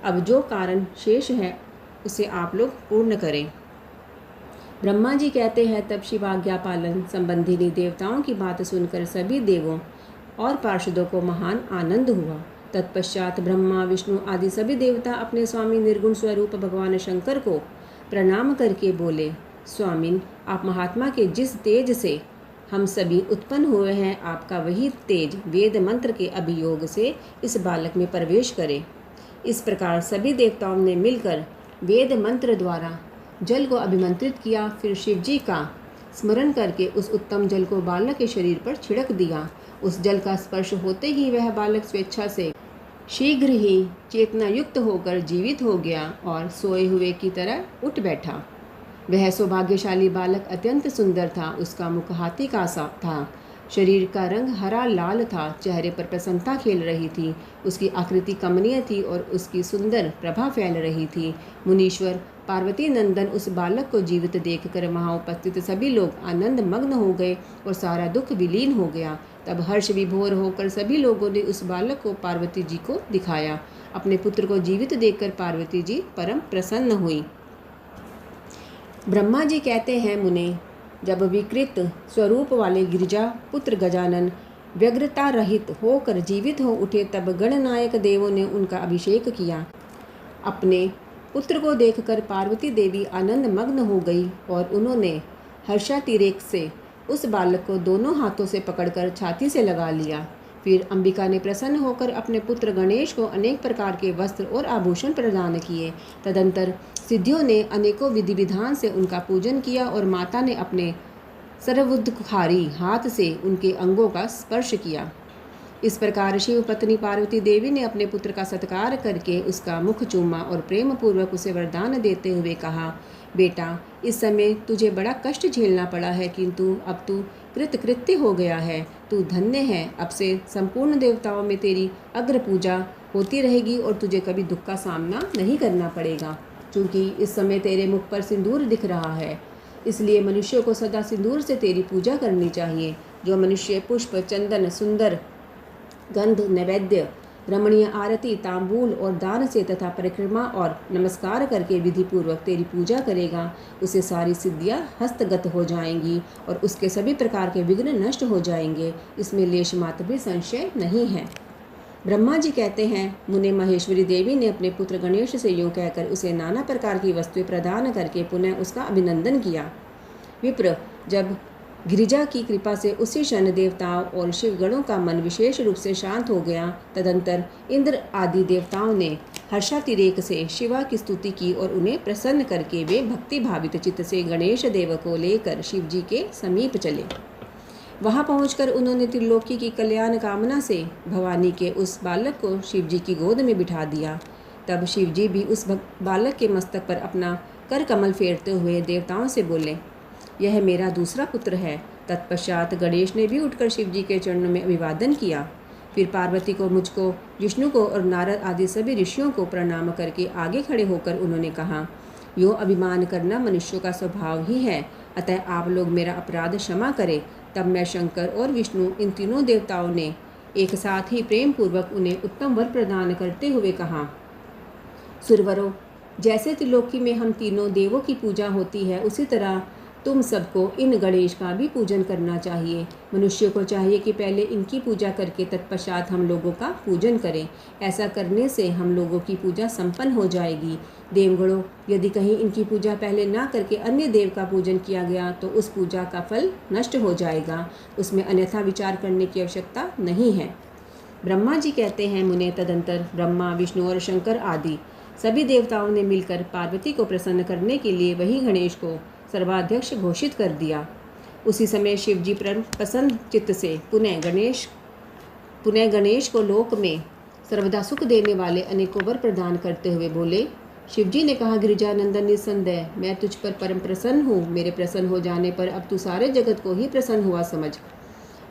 अब जो कारण शेष है उसे आप लोग पूर्ण करें। ब्रह्मा जी कहते हैं, तब शिव आज्ञा पालन संबंधिनी देवताओं की बात सुनकर सभी देवों और पार्षदों को महान आनंद हुआ। तत्पश्चात ब्रह्मा, विष्णु आदि सभी देवता अपने स्वामी निर्गुण स्वरूप भगवान शंकर को प्रणाम करके बोले, स्वामिन, आप महात्मा के जिस तेज से हम सभी उत्पन्न हुए हैं, आपका वही तेज वेद मंत्र के अभियोग से इस बालक में प्रवेश करे। इस प्रकार सभी देवताओं ने मिलकर वेद मंत्र द्वारा जल को अभिमंत्रित किया। फिर शिव जी का स्मरण करके उस उत्तम जल को बालक के शरीर पर छिड़क दिया उस जल का स्पर्श होते ही वह बालक स्वेच्छा से शीघ्र ही चेतना युक्त होकर जीवित हो गया और सोए हुए की तरह उठ बैठा। वह सौभाग्यशाली बालक अत्यंत सुंदर था। उसका मुख हाथी का सा था, शरीर का रंग हरा लाल था, चेहरे पर प्रसन्नता खेल रही थी, उसकी आकृति कमनीय थी और उसकी सुंदर प्रभा फैल रही थी। मुनीश्वर पार्वती नंदन उस बालक को जीवित देखकर वहाँ उपस्थित सभी लोग आनंद मग्न हो गए और सारा दुख विलीन हो गया। तब हर्ष विभोर होकर सभी लोगों ने उस बालक को पार्वती जी को दिखाया। अपने पुत्र को जीवित देखकर पार्वती जी परम प्रसन्न हुई। ब्रह्मा जी कहते हैं, मुने, जब विकृत स्वरूप वाले गिरिजा पुत्र गजानन व्यग्रता रहित होकर जीवित हो उठे, तब गणनायक देवों ने उनका अभिषेक किया। अपने पुत्र को देखकर पार्वती देवी आनंद मग्न हो गई और उन्होंने हर्षातिरेक से उस बालक को दोनों हाथों से पकड़कर छाती से लगा लिया। फिर अंबिका ने प्रसन्न होकर अपने पुत्र गणेश को अनेक प्रकार के वस्त्र और आभूषण प्रदान किए। तदंतर सिद्धियों ने अनेकों विधि विधान से उनका पूजन किया और माता ने अपने सर्वोद्धारी हाथ से उनके अंगों का स्पर्श किया। इस प्रकार शिव पत्नी पार्वती देवी ने अपने पुत्र का सत्कार करके उसका मुख चूमा और प्रेम पूर्वक उसे वरदान देते हुए कहा, बेटा, इस समय तुझे बड़ा कष्ट झेलना पड़ा है, किंतु अब तू कृतकृत्य हो गया है। तू धन्य है। अब से संपूर्ण देवताओं में तेरी अग्र पूजा होती रहेगी और तुझे कभी दुख का सामना नहीं करना पड़ेगा। क्योंकि इस समय तेरे मुख पर सिंदूर दिख रहा है, इसलिए मनुष्यों को सदा सिंदूर से तेरी पूजा करनी चाहिए। जो मनुष्य पुष्प, चंदन, सुंदर गंध, नैवेद्य, रमणीय आरती, तांबूल और दान से तथा परिक्रमा और नमस्कार करके विधि पूर्वक तेरी पूजा करेगा, उसे सारी सिद्धियां हस्तगत हो जाएंगी और उसके सभी प्रकार के विघ्न नष्ट हो जाएंगे। इसमें लेश मात्र भी संशय नहीं है। ब्रह्मा जी कहते हैं, मुने, महेश्वरी देवी ने अपने पुत्र गणेश से यूँ कहकर उसे नाना प्रकार की वस्तुएं प्रदान करके पुनः उसका अभिनंदन किया। विप्र, जब गिरिजा की कृपा से उसी क्षण देवताओं और शिवगणों का मन विशेष रूप से शांत हो गया। तदंतर इंद्र आदि देवताओं ने हर्षातिरेक से शिवा की स्तुति की और उन्हें प्रसन्न करके वे भक्ति भावित चित्त से गणेश देव को लेकर शिव जी के समीप चले। वहां पहुंचकर उन्होंने त्रिलोकी की कल्याण कामना से भवानी के उस बालक को शिव जी की गोद में बिठा दिया। तब शिव जी भी उस बालक के मस्तक पर अपना कर कमल फेरते हुए देवताओं से बोले, यह मेरा दूसरा पुत्र है। तत्पश्चात गणेश ने भी उठकर शिव जी के चरणों में अभिवादन किया। फिर पार्वती को, मुझको, विष्णु को और नारद आदि सभी ऋषियों को प्रणाम करके आगे खड़े होकर उन्होंने कहा, यो अभिमान करना मनुष्यों का स्वभाव ही है, अतः आप लोग मेरा अपराध क्षमा करें। तब मैं शंकर और विष्णु, इन तीनों देवताओं ने एक साथ ही प्रेम पूर्वक उन्हें उत्तम वर प्रदान करते हुए कहा, सुरवरों, जैसे त्रिलोकी में हम तीनों देवों की पूजा होती है, उसी तरह तुम सबको इन गणेश का भी पूजन करना चाहिए। मनुष्य को चाहिए कि पहले इनकी पूजा करके तत्पश्चात हम लोगों का पूजन करें। ऐसा करने से हम लोगों की पूजा संपन्न हो जाएगी। देवगणों, यदि कहीं इनकी पूजा पहले ना करके अन्य देव का पूजन किया गया तो उस पूजा का फल नष्ट हो जाएगा। उसमें अन्यथा विचार करने की आवश्यकता नहीं है। ब्रह्मा जी कहते हैं, मुने, तदंतर ब्रह्मा, विष्णु और शंकर आदि सभी देवताओं ने मिलकर पार्वती को प्रसन्न करने के लिए वही गणेश को सर्वाध्यक्ष घोषित कर दिया। उसी समय शिव जी प्रसन्न चित्त से पुनः गणेश को लोक में सर्वदा सुख देने वाले अनेकों वर प्रदान करते हुए बोले। शिव जी ने कहा, गिरिजानंदन, निस्संदेह मैं तुझ पर परम प्रसन्न हूँ। मेरे प्रसन्न हो जाने पर अब तू सारे जगत को ही प्रसन्न हुआ समझ।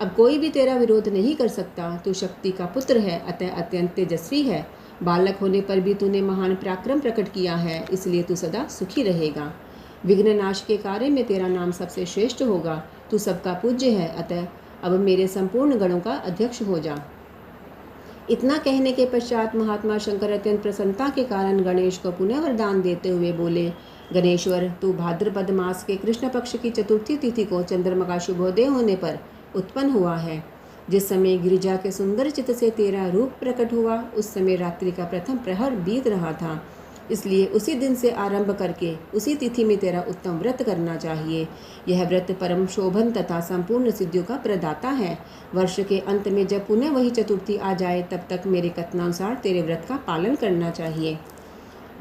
अब कोई भी तेरा विरोध नहीं कर सकता। तू शक्ति का पुत्र है, अतः अत्यंत तेजस्वी है। बालक होने पर भी तूने महान पराक्रम प्रकट किया है, इसलिए तू सदा सुखी रहेगा। विघ्न नाश के कार्य में तेरा नाम सबसे श्रेष्ठ होगा। तू सबका पूज्य है, अतः अब मेरे संपूर्ण गणों का अध्यक्ष हो जा। इतना कहने के पश्चात महात्मा शंकर अत्यंत प्रसन्नता के कारण गणेश को पुनः वरदान देते हुए बोले, गणेश्वर, तू भाद्रपद मास के कृष्ण पक्ष की चतुर्थी तिथि को चंद्रमा का शुभोदय होने पर उत्पन्न हुआ है। जिस समय गिरिजा के सुंदर चित्त से तेरा रूप प्रकट हुआ, उस समय रात्रि का प्रथम प्रहर बीत रहा था। इसलिए उसी दिन से आरंभ करके उसी तिथि में तेरा उत्तम व्रत करना चाहिए। यह व्रत परम शोभन तथा संपूर्ण सिद्धियों का प्रदाता है। वर्ष के अंत में जब पुनः वही चतुर्थी आ जाए, तब तक मेरे कथनानुसार तेरे व्रत का पालन करना चाहिए।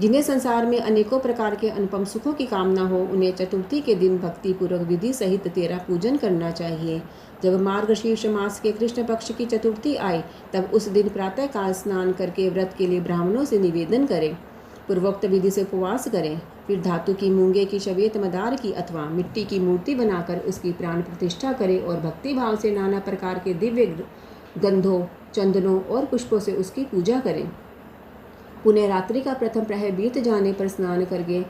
जिन्हें संसार में अनेकों प्रकार के अनुपम सुखों की कामना हो, उन्हें चतुर्थी के दिन भक्ति पूर्वक विधि सहित तेरा पूजन करना चाहिए। जब मार्गशीर्ष मास के कृष्ण पक्ष की चतुर्थी आए, तब उस दिन प्रातःकाल स्नान करके व्रत के लिए ब्राह्मणों से निवेदन करें। पूर्वोक्त विधि से उपवास करें। फिर धातु की मूंगे की शवेत मदार की अथवा मिट्टी की मूर्ति बनाकर उसकी प्राण प्रतिष्ठा करें और भक्ति भाव से नाना प्रकार के दिव्य गंधों, चंदनों और पुष्पों से उसकी पूजा करें। पुण्य रात्रि का प्रथम प्रहर बीत जाने पर स्नान करके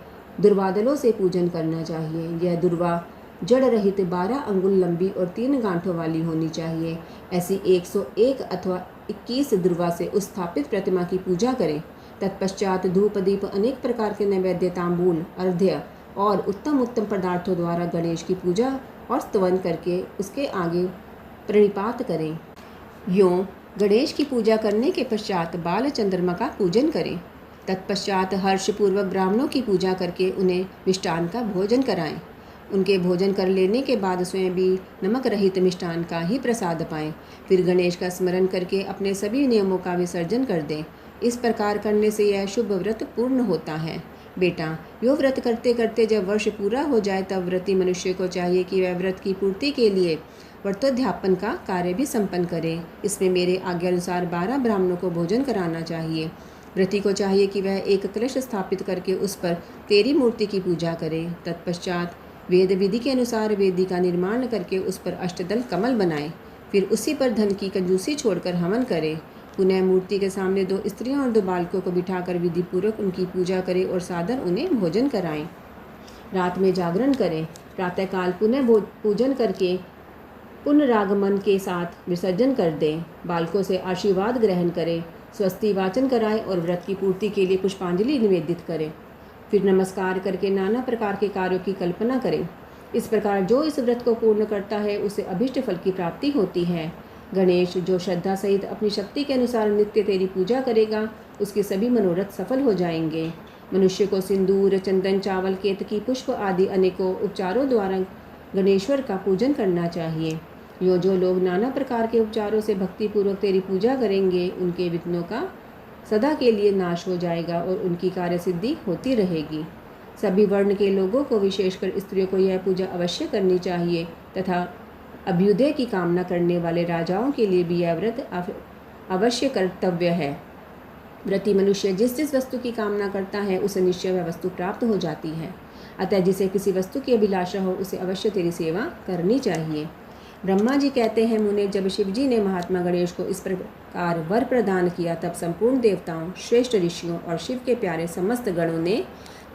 दुर्वादलों से पूजन करना चाहिए। यह दुर्वा जड़ रहित 12 अंगुल लंबी और 3 गांठों वाली होनी चाहिए। ऐसी 101 अथवा 21 दुर्वा से उस स्थापित प्रतिमा की पूजा करें। तत्पश्चात धूप दीप अनेक प्रकार के नैवेद्य, तांबूल, अर्घ्य और उत्तम उत्तम पदार्थों द्वारा गणेश की पूजा और स्तवन करके उसके आगे प्रणिपात करें। यों गणेश की पूजा करने के पश्चात बाल चंद्रमा का पूजन करें। तत्पश्चात हर्षपूर्वक ब्राह्मणों की पूजा करके उन्हें मिष्टान का भोजन कराएं। उनके भोजन कर लेने के बाद स्वयं भी नमक रहित मिष्टान का ही प्रसाद पाएं। फिर गणेश का स्मरण करके अपने सभी नियमों का विसर्जन कर दें। इस प्रकार करने से यह शुभ व्रत पूर्ण होता है। बेटा, यो व्रत करते करते जब वर्ष पूरा हो जाए, तब व्रती मनुष्य को चाहिए कि वह व्रत की पूर्ति के लिए व्रतोद्यापन का कार्य भी संपन्न करे। इसमें मेरे आज्ञा अनुसार 12 ब्राह्मणों को भोजन कराना चाहिए। व्रती को चाहिए कि वह एक कलश स्थापित करके उस पर तेरी मूर्ति की पूजा करे। तत्पश्चात वेद विधि के अनुसार वेदी का निर्माण करके उस पर अष्टदल कमल बनाए। फिर उसी पर धन की कंजूसी छोड़कर हवन करे। पुनः मूर्ति के सामने 2 स्त्रियों और 2 बालकों को बिठाकर विधि पूर्वक उनकी पूजा करें और सादर उन्हें भोजन कराएं। रात में जागरण करें। प्रातःकाल पुनः पूजन करके पुनरागमन के साथ विसर्जन कर दें। बालकों से आशीर्वाद ग्रहण करें, स्वस्ति वाचन कराएं और व्रत की पूर्ति के लिए पुष्पांजलि निवेदित करें। फिर नमस्कार करके नाना प्रकार के कार्यों की कल्पना करें। इस प्रकार जो इस व्रत को पूर्ण करता है, उसे अभीष्ट फल की प्राप्ति होती है। गणेश जो श्रद्धा सहित अपनी शक्ति के अनुसार नित्य तेरी पूजा करेगा, उसके सभी मनोरथ सफल हो जाएंगे। मनुष्य को सिंदूर, चंदन, चावल, केतकी, पुष्प आदि अनेकों उपचारों द्वारा गणेश्वर का पूजन करना चाहिए। जो लोग नाना प्रकार के उपचारों से भक्तिपूर्वक तेरी पूजा करेंगे, उनके विघ्नों का सदा के लिए नाश हो जाएगा और उनकी कार्य सिद्धि होती रहेगी। सभी वर्ण के लोगों को, विशेषकर स्त्रियों को यह पूजा अवश्य करनी चाहिए तथा अभ्युदय की कामना करने वाले राजाओं के लिए भी यह व्रत अवश्य कर्तव्य है। व्रती मनुष्य जिस जिस वस्तु की कामना करता है, उसे निश्चय वह वस्तु प्राप्त हो जाती है। अतः जिसे किसी वस्तु की अभिलाषा हो, उसे अवश्य तेरी सेवा करनी चाहिए। ब्रह्मा जी कहते हैं, मुने, जब शिव जी ने महात्मा गणेश को इस प्रकार वर प्रदान किया, तब संपूर्ण देवताओं, श्रेष्ठ ऋषियों और शिव के प्यारे समस्त गणों ने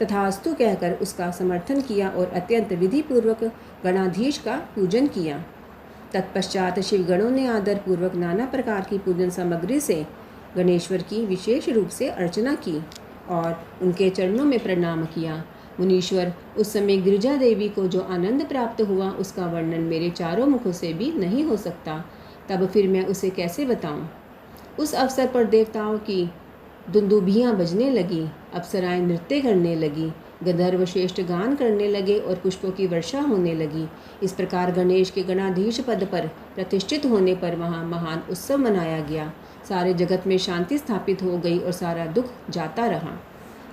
तथास्तु कहकर उसका समर्थन किया और अत्यंत विधि पूर्वक गणाधीश का पूजन किया। तत्पश्चात शिव गणों ने आदर पूर्वक नाना प्रकार की पूजन सामग्री से गणेश्वर की विशेष रूप से अर्चना की और उनके चरणों में प्रणाम किया। मुनीश्वर, उस समय गिरिजा देवी को जो आनंद प्राप्त हुआ, उसका वर्णन मेरे चारों मुखों से भी नहीं हो सकता। तब फिर मैं उसे कैसे बताऊं? उस अवसर पर देवताओं की दुंदुभियाँ बजने लगी, अप्सराएं नृत्य करने लगी, गंधर्व श्रेष्ठ गान करने लगे और पुष्पों की वर्षा होने लगी। इस प्रकार गणेश के गणाधीश पद पर प्रतिष्ठित होने पर वहाँ महान उत्सव मनाया गया। सारे जगत में शांति स्थापित हो गई और सारा दुख जाता रहा।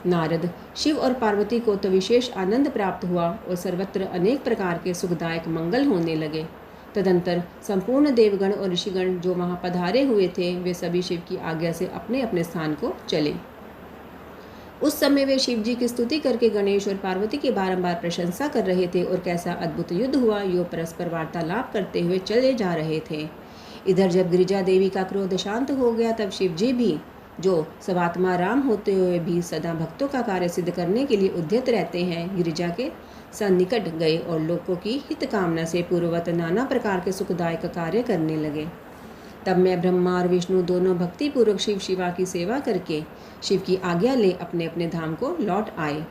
नारद, शिव और पार्वती को तो विशेष आनंद प्राप्त हुआ और सर्वत्र अनेक प्रकार के सुखदायक मंगल होने लगे। तदंतर संपूर्ण देवगण और ऋषिगण जो वहाँ पधारे हुए थे, वे सभी शिव की आज्ञा से अपने अपने स्थान को चले। उस समय वे शिव जी की स्तुति करके गणेश और पार्वती की बारंबार प्रशंसा कर रहे थे और कैसा अद्भुत युद्ध हुआ, यो परस्पर वार्तालाप करते हुए चले जा रहे थे। इधर जब गिरिजा देवी का क्रोध शांत हो गया, तब शिव जी भी, जो सवात्मा राम होते हुए भी सदा भक्तों का कार्य सिद्ध करने के लिए उद्यत रहते हैं, गिरिजा के सन्निकट गए और लोगों की हित कामना से पूर्ववत नाना प्रकार के सुखदायक कार्य करने लगे। तब मैं ब्रह्मा और विष्णु दोनों भक्ति पूर्वक शिव शिवा की सेवा करके शिव की आज्ञा ले अपने अपने धाम को लौट आए।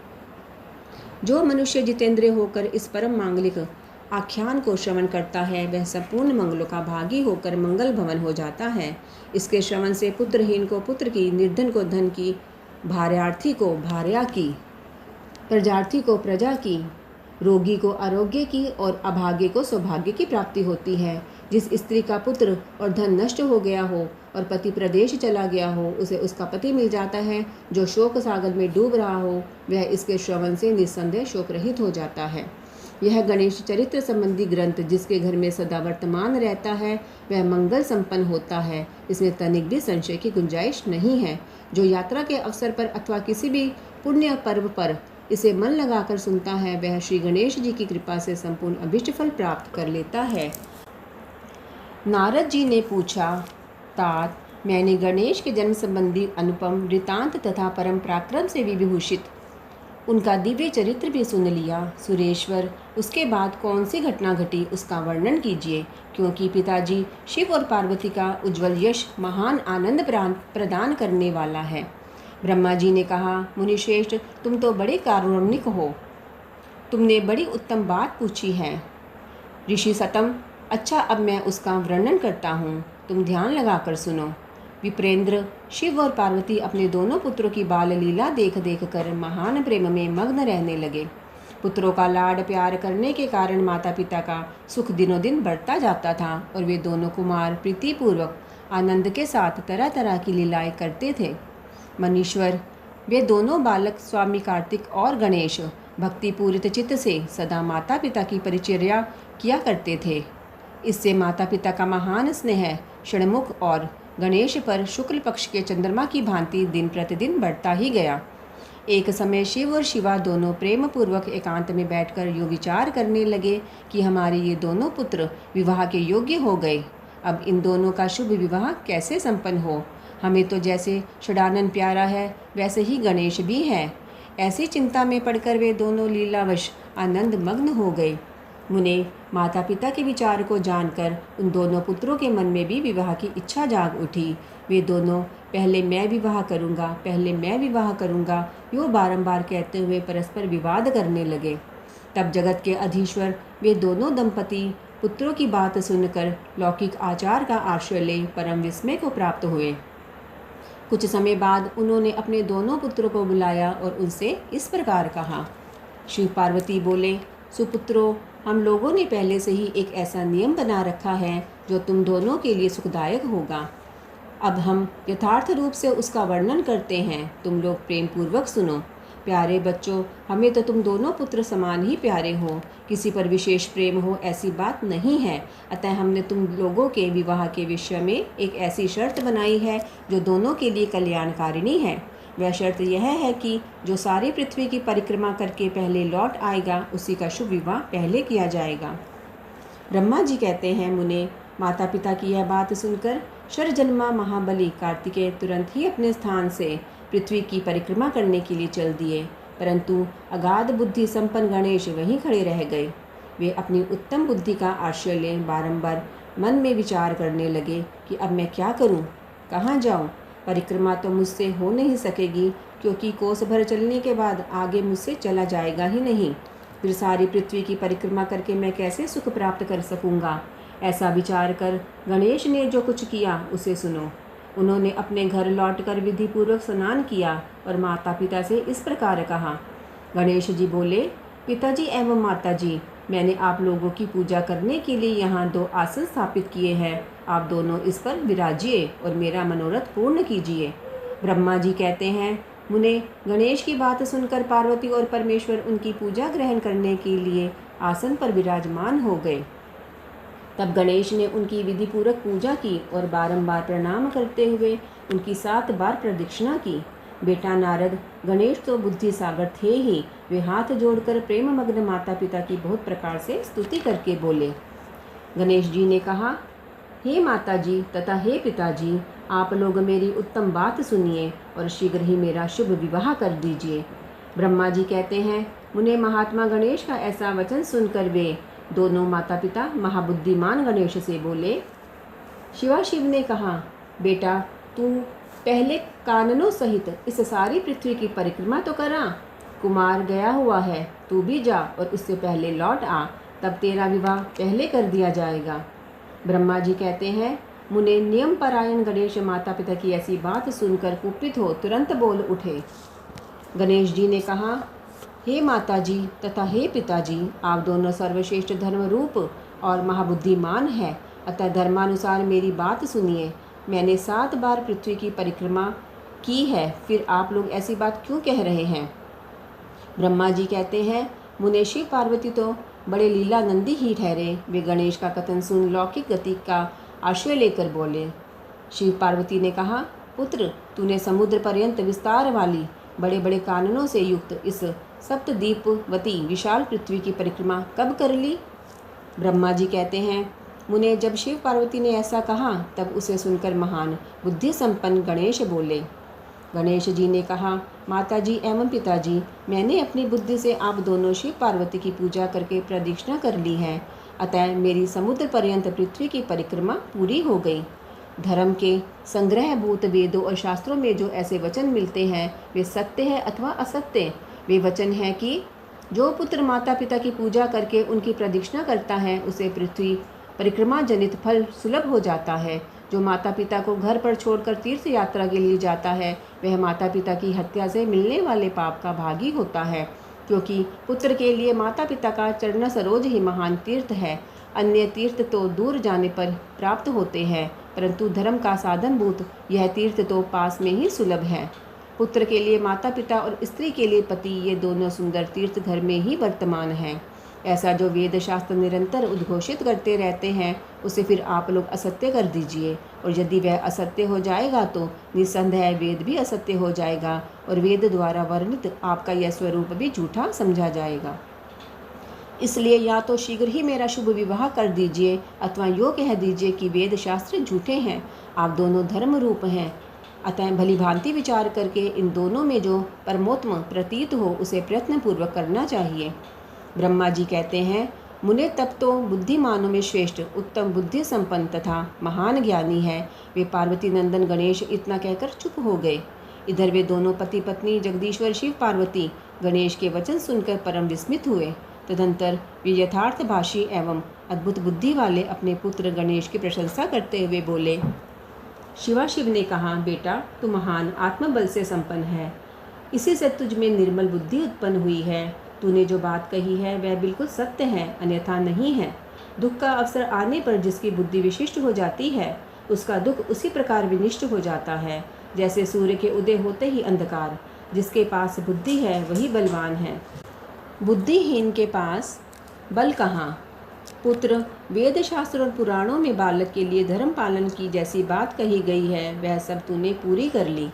जो मनुष्य जितेंद्रिय होकर इस परम मांगलिक आख्यान को श्रवण करता है, वह संपूर्ण मंगलों का भागी होकर मंगल भवन हो जाता है। इसके श्रवण से पुत्रहीन को पुत्र की, निर्धन को धन की, भार्यार्थी को भार्या की, प्रजार्थी को प्रजा की, रोगी को आरोग्य की और अभागे को सौभाग्य की प्राप्ति होती है। जिस स्त्री का पुत्र और धन नष्ट हो गया हो और पति प्रदेश चला गया हो, उसे उसका पति मिल जाता है। जो शोक सागर में डूब रहा हो, वह इसके श्रवण से निस्संदेह शोक रहित हो जाता है। यह गणेश चरित्र संबंधी ग्रंथ जिसके घर में सदा वर्तमान रहता है, वह मंगल संपन्न होता है। इसमें तनिक भी संशय की गुंजाइश नहीं है। जो यात्रा के अवसर पर अथवा किसी भी पुण्य पर्व पर इसे मन लगाकर सुनता है, वह श्री गणेश जी की कृपा से संपूर्ण अभीष्ट फल प्राप्त कर लेता है। नारद जी ने पूछा, तात, मैंने गणेश के जन्म संबंधी अनुपम वृतांत तथा परम पराक्रम से विभूषित उनका दिव्य चरित्र भी सुन लिया। सुरेश्वर, उसके बाद कौन सी घटना घटी, उसका वर्णन कीजिए, क्योंकि पिताजी शिव और पार्वती का उज्ज्वल यश महान आनंद प्रदान करने वाला है। ब्रह्मा जी ने कहा, मुनिश्रेष्ठ, तुम तो बड़े कारुणिक हो, तुमने बड़ी उत्तम बात पूछी है। ऋषि सतम, अच्छा, अब मैं उसका वर्णन करता हूँ, तुम ध्यान लगाकर सुनो। विप्रेंद्र, शिव और पार्वती अपने दोनों पुत्रों की बाल लीला देख देख कर महान प्रेम में मग्न रहने लगे। पुत्रों का लाड प्यार करने के कारण माता पिता का सुख दिनों दिन बढ़ता जाता था और वे दोनों कुमार प्रीतिपूर्वक आनंद के साथ तरह तरह की लीलाएं करते थे। मनीश्वर, वे दोनों बालक स्वामी कार्तिक और गणेश भक्तिपूरित चित्त से सदा माता पिता की परिचर्या किया करते थे। इससे माता पिता का महान स्नेह षण्मुख और गणेश पर शुक्ल पक्ष के चंद्रमा की भांति दिन प्रतिदिन बढ़ता ही गया। एक समय शिव और शिवा दोनों प्रेम पूर्वक एकांत में बैठकर यूँ विचार करने लगे कि हमारे ये दोनों पुत्र विवाह के योग्य हो गए। अब इन दोनों का शुभ विवाह कैसे संपन्न हो। हमें तो जैसे षडानन प्यारा है, वैसे ही गणेश भी है। ऐसी चिंता में पड़कर वे दोनों लीलावश आनंद मग्न हो गए। मुने, माता पिता के विचार को जानकर उन दोनों पुत्रों के मन में भी विवाह की इच्छा जाग उठी। वे दोनों पहले मैं विवाह करूँगा, पहले मैं विवाह करूँगा, यूँ बारंबार कहते हुए परस्पर विवाद करने लगे। तब जगत के अधीश्वर वे दोनों दंपति पुत्रों की बात सुनकर लौकिक आचार का आश्रय ले परम विस्मय को प्राप्त हुए। कुछ समय बाद उन्होंने अपने दोनों पुत्रों को बुलाया और उनसे इस प्रकार कहा। शिव पार्वती बोले, सुपुत्रों, हम लोगों ने पहले से ही एक ऐसा नियम बना रखा है जो तुम दोनों के लिए सुखदायक होगा। अब हम यथार्थ रूप से उसका वर्णन करते हैं, तुम लोग प्रेम पूर्वक सुनो। प्यारे बच्चों, हमें तो तुम दोनों पुत्र समान ही प्यारे हो, किसी पर विशेष प्रेम हो ऐसी बात नहीं है। अतः हमने तुम लोगों के विवाह के विषय में एक ऐसी शर्त बनाई है जो दोनों के लिए कल्याणकारिणी है। वह शर्त यह है कि जो सारी पृथ्वी की परिक्रमा करके पहले लौट आएगा, उसी का शुभ विवाह पहले किया जाएगा। ब्रह्मा जी कहते हैं, मुने, माता पिता की यह बात सुनकर शरजन्मा महाबली कार्तिकेय तुरंत ही अपने स्थान से पृथ्वी की परिक्रमा करने के लिए चल दिए, परंतु अगाध बुद्धि संपन्न गणेश वहीं खड़े रह गए। वे अपनी उत्तम बुद्धि का आश्रय ले बारंबार मन में विचार करने लगे कि अब मैं क्या करूं, कहाँ जाऊं। परिक्रमा तो मुझसे हो नहीं सकेगी, क्योंकि कोस भर चलने के बाद आगे मुझसे चला जाएगा ही नहीं। फिर सारी पृथ्वी की परिक्रमा करके मैं कैसे सुख प्राप्त कर सकूंगा। ऐसा विचार कर गणेश ने जो कुछ किया उसे सुनो। उन्होंने अपने घर लौटकर विधिपूर्वक स्नान किया और माता पिता से इस प्रकार कहा। गणेश जी बोले, पिताजी एवं माताजी, मैंने आप लोगों की पूजा करने के लिए यहाँ 2 आसन स्थापित किए हैं। आप दोनों इस पर विराजिए और मेरा मनोरथ पूर्ण कीजिए। ब्रह्मा जी कहते हैं, मुने, गणेश की बात सुनकर पार्वती और परमेश्वर उनकी पूजा ग्रहण करने के लिए आसन पर विराजमान हो गए। तब गणेश ने उनकी विधिपूर्वक पूजा की और बारंबार प्रणाम करते हुए उनकी 7 बार प्रदक्षिणा की। बेटा नारद, गणेश तो बुद्धि सागर थे ही। वे हाथ जोड़कर प्रेम मग्न माता पिता की बहुत प्रकार से स्तुति करके बोले। गणेश जी ने कहा, हे माता जी तथा हे पिताजी, आप लोग मेरी उत्तम बात सुनिए और शीघ्र ही मेरा शुभ विवाह कर दीजिए। ब्रह्मा जी कहते हैं, मुने, महात्मा गणेश का ऐसा वचन सुनकर वे दोनों माता पिता महाबुद्धिमान गणेश से बोले। शिवाशिव ने कहा, बेटा, तू पहले काननों सहित इस सारी पृथ्वी की परिक्रमा तो करा। कुमार गया हुआ है, तू भी जा और उससे पहले लौट आ, तब तेरा विवाह पहले कर दिया जाएगा। ब्रह्मा जी कहते हैं, मुने, नियम परायण गणेश माता पिता की ऐसी बात सुनकर कुपित हो तुरंत बोल उठे। गणेश जी ने कहा, हे माता जी तथा हे पिताजी, आप दोनों सर्वश्रेष्ठ धर्म रूप और महाबुद्धिमान हैं। अतः धर्मानुसार मेरी बात सुनिए। मैंने 7 बार पृथ्वी की परिक्रमा की है, फिर आप लोग ऐसी बात क्यों कह रहे हैं? ब्रह्मा जी कहते हैं, मुने शिव पार्वती तो बड़े लीलानंदी ही ठहरे। वे गणेश का कथन सुन लौकिक गति का आश्रय लेकर बोले। शिव पार्वती ने कहा, पुत्र, तूने समुद्र पर्यंत विस्तार वाली बड़े बड़े काननों से युक्त इस सप्तदीपवती विशाल पृथ्वी की परिक्रमा कब कर ली? ब्रह्मा जी कहते हैं, मुने, जब शिव पार्वती ने ऐसा कहा तब उसे सुनकर महान बुद्धि संपन्न गणेश बोले। गणेश जी ने कहा, माता जी एवं पिताजी, मैंने अपनी बुद्धि से आप दोनों शिव पार्वती की पूजा करके प्रदक्षिणा कर ली है, अतः मेरी समुद्र पर्यंत पृथ्वी की परिक्रमा पूरी हो गई। धर्म के संग्रहभूत वेदों और शास्त्रों में जो ऐसे वचन मिलते हैं वे सत्य है अथवा असत्य। वे वचन हैं कि जो पुत्र माता पिता की पूजा करके उनकी प्रदक्षिणा करता है उसे पृथ्वी परिक्रमा जनित फल सुलभ हो जाता है। जो माता पिता को घर पर छोड़कर तीर्थ यात्रा के लिए जाता है वह माता पिता की हत्या से मिलने वाले पाप का भागी होता है, क्योंकि पुत्र के लिए माता पिता का चरण सरोज ही महान तीर्थ है। अन्य तीर्थ तो दूर जाने पर प्राप्त होते हैं, परंतु धर्म का साधनभूत यह तीर्थ तो पास में ही सुलभ है। पुत्र के लिए माता पिता और स्त्री के लिए पति, ये दोनों सुंदर तीर्थ घर में ही वर्तमान हैं। ऐसा जो वेद शास्त्र निरंतर उद्घोषित करते रहते हैं उसे फिर आप लोग असत्य कर दीजिए, और यदि वह असत्य हो जाएगा तो निस्संदेह वेद भी असत्य हो जाएगा और वेद द्वारा वर्णित आपका यह स्वरूप भी झूठा समझा जाएगा। इसलिए या तो शीघ्र ही मेरा शुभ विवाह कर दीजिए अथवा यो कह दीजिए कि वेद शास्त्र झूठे हैं। आप दोनों धर्म रूप हैं, अतः भली भांति विचार करके इन दोनों में जो परमोत्तम प्रतीत हो उसे प्रयत्नपूर्वक करना चाहिए। ब्रह्मा जी कहते हैं, मुने, तब तो बुद्धिमानों में श्रेष्ठ उत्तम बुद्धि संपन्न तथा महान ज्ञानी है। वे पार्वती नंदन गणेश इतना कहकर चुप हो गए। इधर वे दोनों पति पत्नी जगदीश्वर शिव पार्वती गणेश के वचन सुनकर परम विस्मित हुए। तदंतर वे यथार्थभाषी एवं अद्भुत बुद्धि वाले अपने पुत्र गणेश की प्रशंसा करते हुए बोले। शिवाशिव ने कहा, बेटा, तू महान आत्मबल से संपन्न है, इसी से तुझ में निर्मल बुद्धि उत्पन्न हुई है। तूने जो बात कही है वह बिल्कुल सत्य है, अन्यथा नहीं है। दुख का अवसर आने पर जिसकी बुद्धि विशिष्ट हो जाती है उसका दुख उसी प्रकार विनिष्ट हो जाता है जैसे सूर्य के उदय होते ही अंधकार। जिसके पास बुद्धि है वही बलवान है, बुद्धिहीन के पास बल कहाँ। पुत्र, वेद शास्त्र और पुराणों में बालक के लिए धर्म पालन की जैसी बात कही गई है वह सब तूने पूरी कर ली।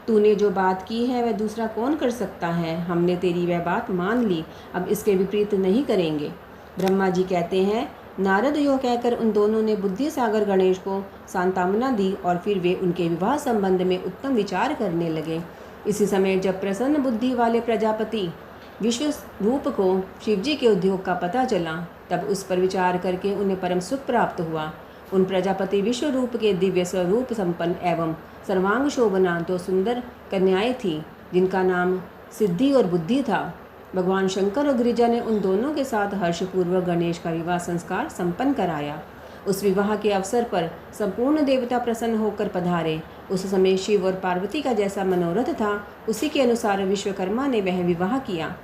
तूने जो बात की है वह दूसरा कौन कर सकता है। हमने तेरी वह बात मान ली, अब इसके विपरीत नहीं करेंगे। ब्रह्मा जी कहते हैं, नारद यो कहकर उन दोनों ने बुद्धि सागर गणेश को सांत्वना दी और फिर वे उनके विवाह संबंध में उत्तम विचार करने लगे। इसी समय जब प्रसन्न बुद्धि वाले प्रजापति विश्व रूप को शिवजी के उद्योग का पता चला तब उस पर विचार करके उन्हें परम सुख प्राप्त हुआ। उन प्रजापति विश्व रूप के दिव्य स्वरूप संपन्न एवं सर्वांग शोभना 2 सुंदर कन्याएं थीं जिनका नाम सिद्धि और बुद्धि था। भगवान शंकर और गिरिजा ने उन दोनों के साथ हर्षपूर्वक गणेश का विवाह संस्कार संपन्न कराया। उस विवाह के अवसर पर संपूर्ण देवता प्रसन्न होकर पधारे। उस समय शिव और पार्वती का जैसा मनोरथ था उसी के अनुसार विश्वकर्मा ने वह विवाह किया।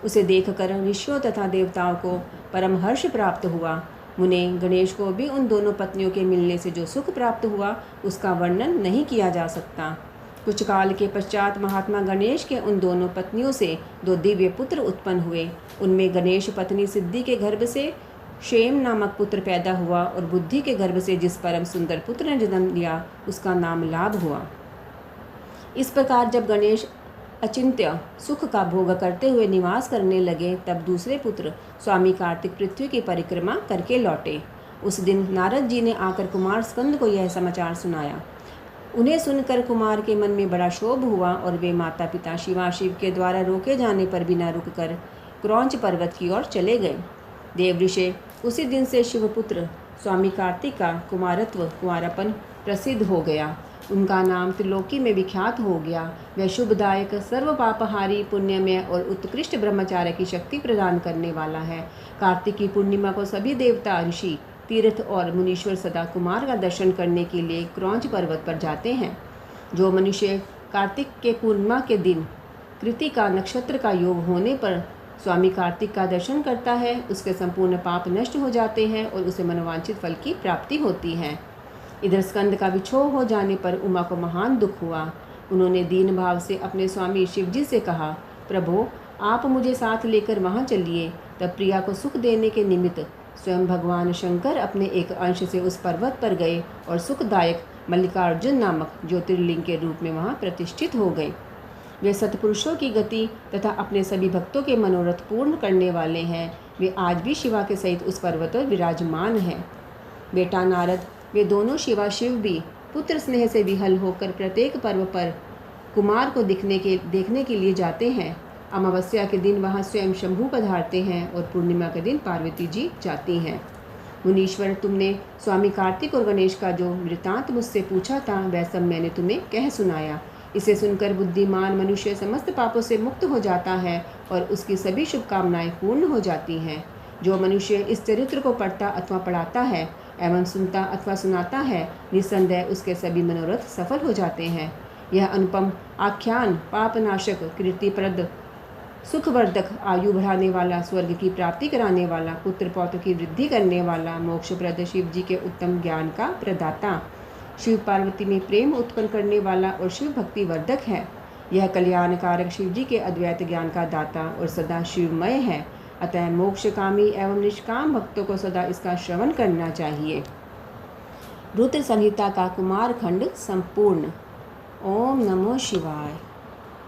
उसे देखकर ऋषियों तथा देवताओं को परम हर्ष प्राप्त हुआ। मुने, गणेश को भी उन दोनों पत्नियों के मिलने से जो सुख प्राप्त हुआ उसका वर्णन नहीं किया जा सकता। कुछ काल के पश्चात महात्मा गणेश के उन दोनों पत्नियों से 2 दिव्य पुत्र उत्पन्न हुए। उनमें गणेश पत्नी सिद्धि के गर्भ से क्षेम नामक पुत्र पैदा हुआ और बुद्धि के गर्भ से जिस परम सुंदर पुत्र ने जन्म लिया उसका नाम लाभ हुआ। इस प्रकार जब गणेश अचिंत्य सुख का भोग करते हुए निवास करने लगे तब दूसरे पुत्र स्वामी कार्तिक पृथ्वी की परिक्रमा करके लौटे। उस दिन नारद जी ने आकर कुमार स्कंद को यह समाचार सुनाया। उन्हें सुनकर कुमार के मन में बड़ा क्षोभ हुआ और वे माता पिता शिवाशिव के द्वारा रोके जाने पर भी न रुककर क्रौंच पर्वत की ओर चले गए। देवऋषि उसी दिन से शिवपुत्र स्वामी कार्तिक का कुमारत्व कुंवारापन प्रसिद्ध हो गया। उनका नाम त्रिलोकी में विख्यात हो गया। वह शुभदायक, सर्व पापहारी, पुण्यमय और उत्कृष्ट ब्रह्मचार्य की शक्ति प्रदान करने वाला है। कार्तिक की पूर्णिमा को सभी देवता, ऋषि, तीर्थ और मुनीश्वर सदा कुमार का दर्शन करने के लिए क्रौंच पर्वत पर जाते हैं। जो मनुष्य कार्तिक के पूर्णिमा के दिन कृतिका नक्षत्र का योग होने पर स्वामी कार्तिक का दर्शन करता है उसके संपूर्ण पाप नष्ट हो जाते हैं और उसे मनोवांछित फल की प्राप्ति होती है। इधर स्कंद का विछोह हो जाने पर उमा को महान दुख हुआ। उन्होंने दीन भाव से अपने स्वामी शिव जी से कहा, प्रभु आप मुझे साथ लेकर वहाँ चलिए। तब प्रिया को सुख देने के निमित्त स्वयं भगवान शंकर अपने एक अंश से उस पर्वत पर गए और सुखदायक मल्लिकार्जुन नामक ज्योतिर्लिंग के रूप में वहाँ प्रतिष्ठित हो गए। वे सत्पुरुषों की गति तथा अपने सभी भक्तों के मनोरथ पूर्ण करने वाले हैं। वे आज भी शिवा के सहित उस पर्वत पर विराजमान हैं। बेटा नारद, वे दोनों शिवा शिव भी पुत्र स्नेह से विहल होकर प्रत्येक पर्व पर कुमार को देखने के लिए जाते हैं। अमावस्या के दिन वहाँ स्वयं शंभु पधारते हैं और पूर्णिमा के दिन पार्वती जी जाती हैं। मुनीश्वर, तुमने स्वामी कार्तिक और गणेश का जो वृतांत मुझसे पूछा था वह सब मैंने तुम्हें कह सुनाया। इसे सुनकर बुद्धिमान मनुष्य समस्त पापों से मुक्त हो जाता है और उसकी सभी शुभकामनाएं पूर्ण हो जाती हैं। जो मनुष्य इस चरित्र को पढ़ता अथवा पढ़ाता है एवं सुनता अथवा सुनाता है, निस्संदेह उसके सभी मनोरथ सफल हो जाते हैं। यह अनुपम आख्यान पापनाशक, कीर्तिप्रद, सुखवर्धक, आयु बढ़ाने वाला, स्वर्ग की प्राप्ति कराने वाला, पुत्र पौत्र की वृद्धि करने वाला, मोक्षप्रद, शिव जी के उत्तम ज्ञान का प्रदाता, शिव पार्वती में प्रेम उत्पन्न करने वाला और शिव भक्ति वर्धक है। यह कल्याणकारक शिव जी के अद्वैत ज्ञान का दाता और सदा शिवमय है। अतः मोक्षकामी एवं निष्काम भक्तों को सदा इसका श्रवण करना चाहिए। रुद्र संहिता का कुमार खंड संपूर्ण। ओम नमो शिवाय।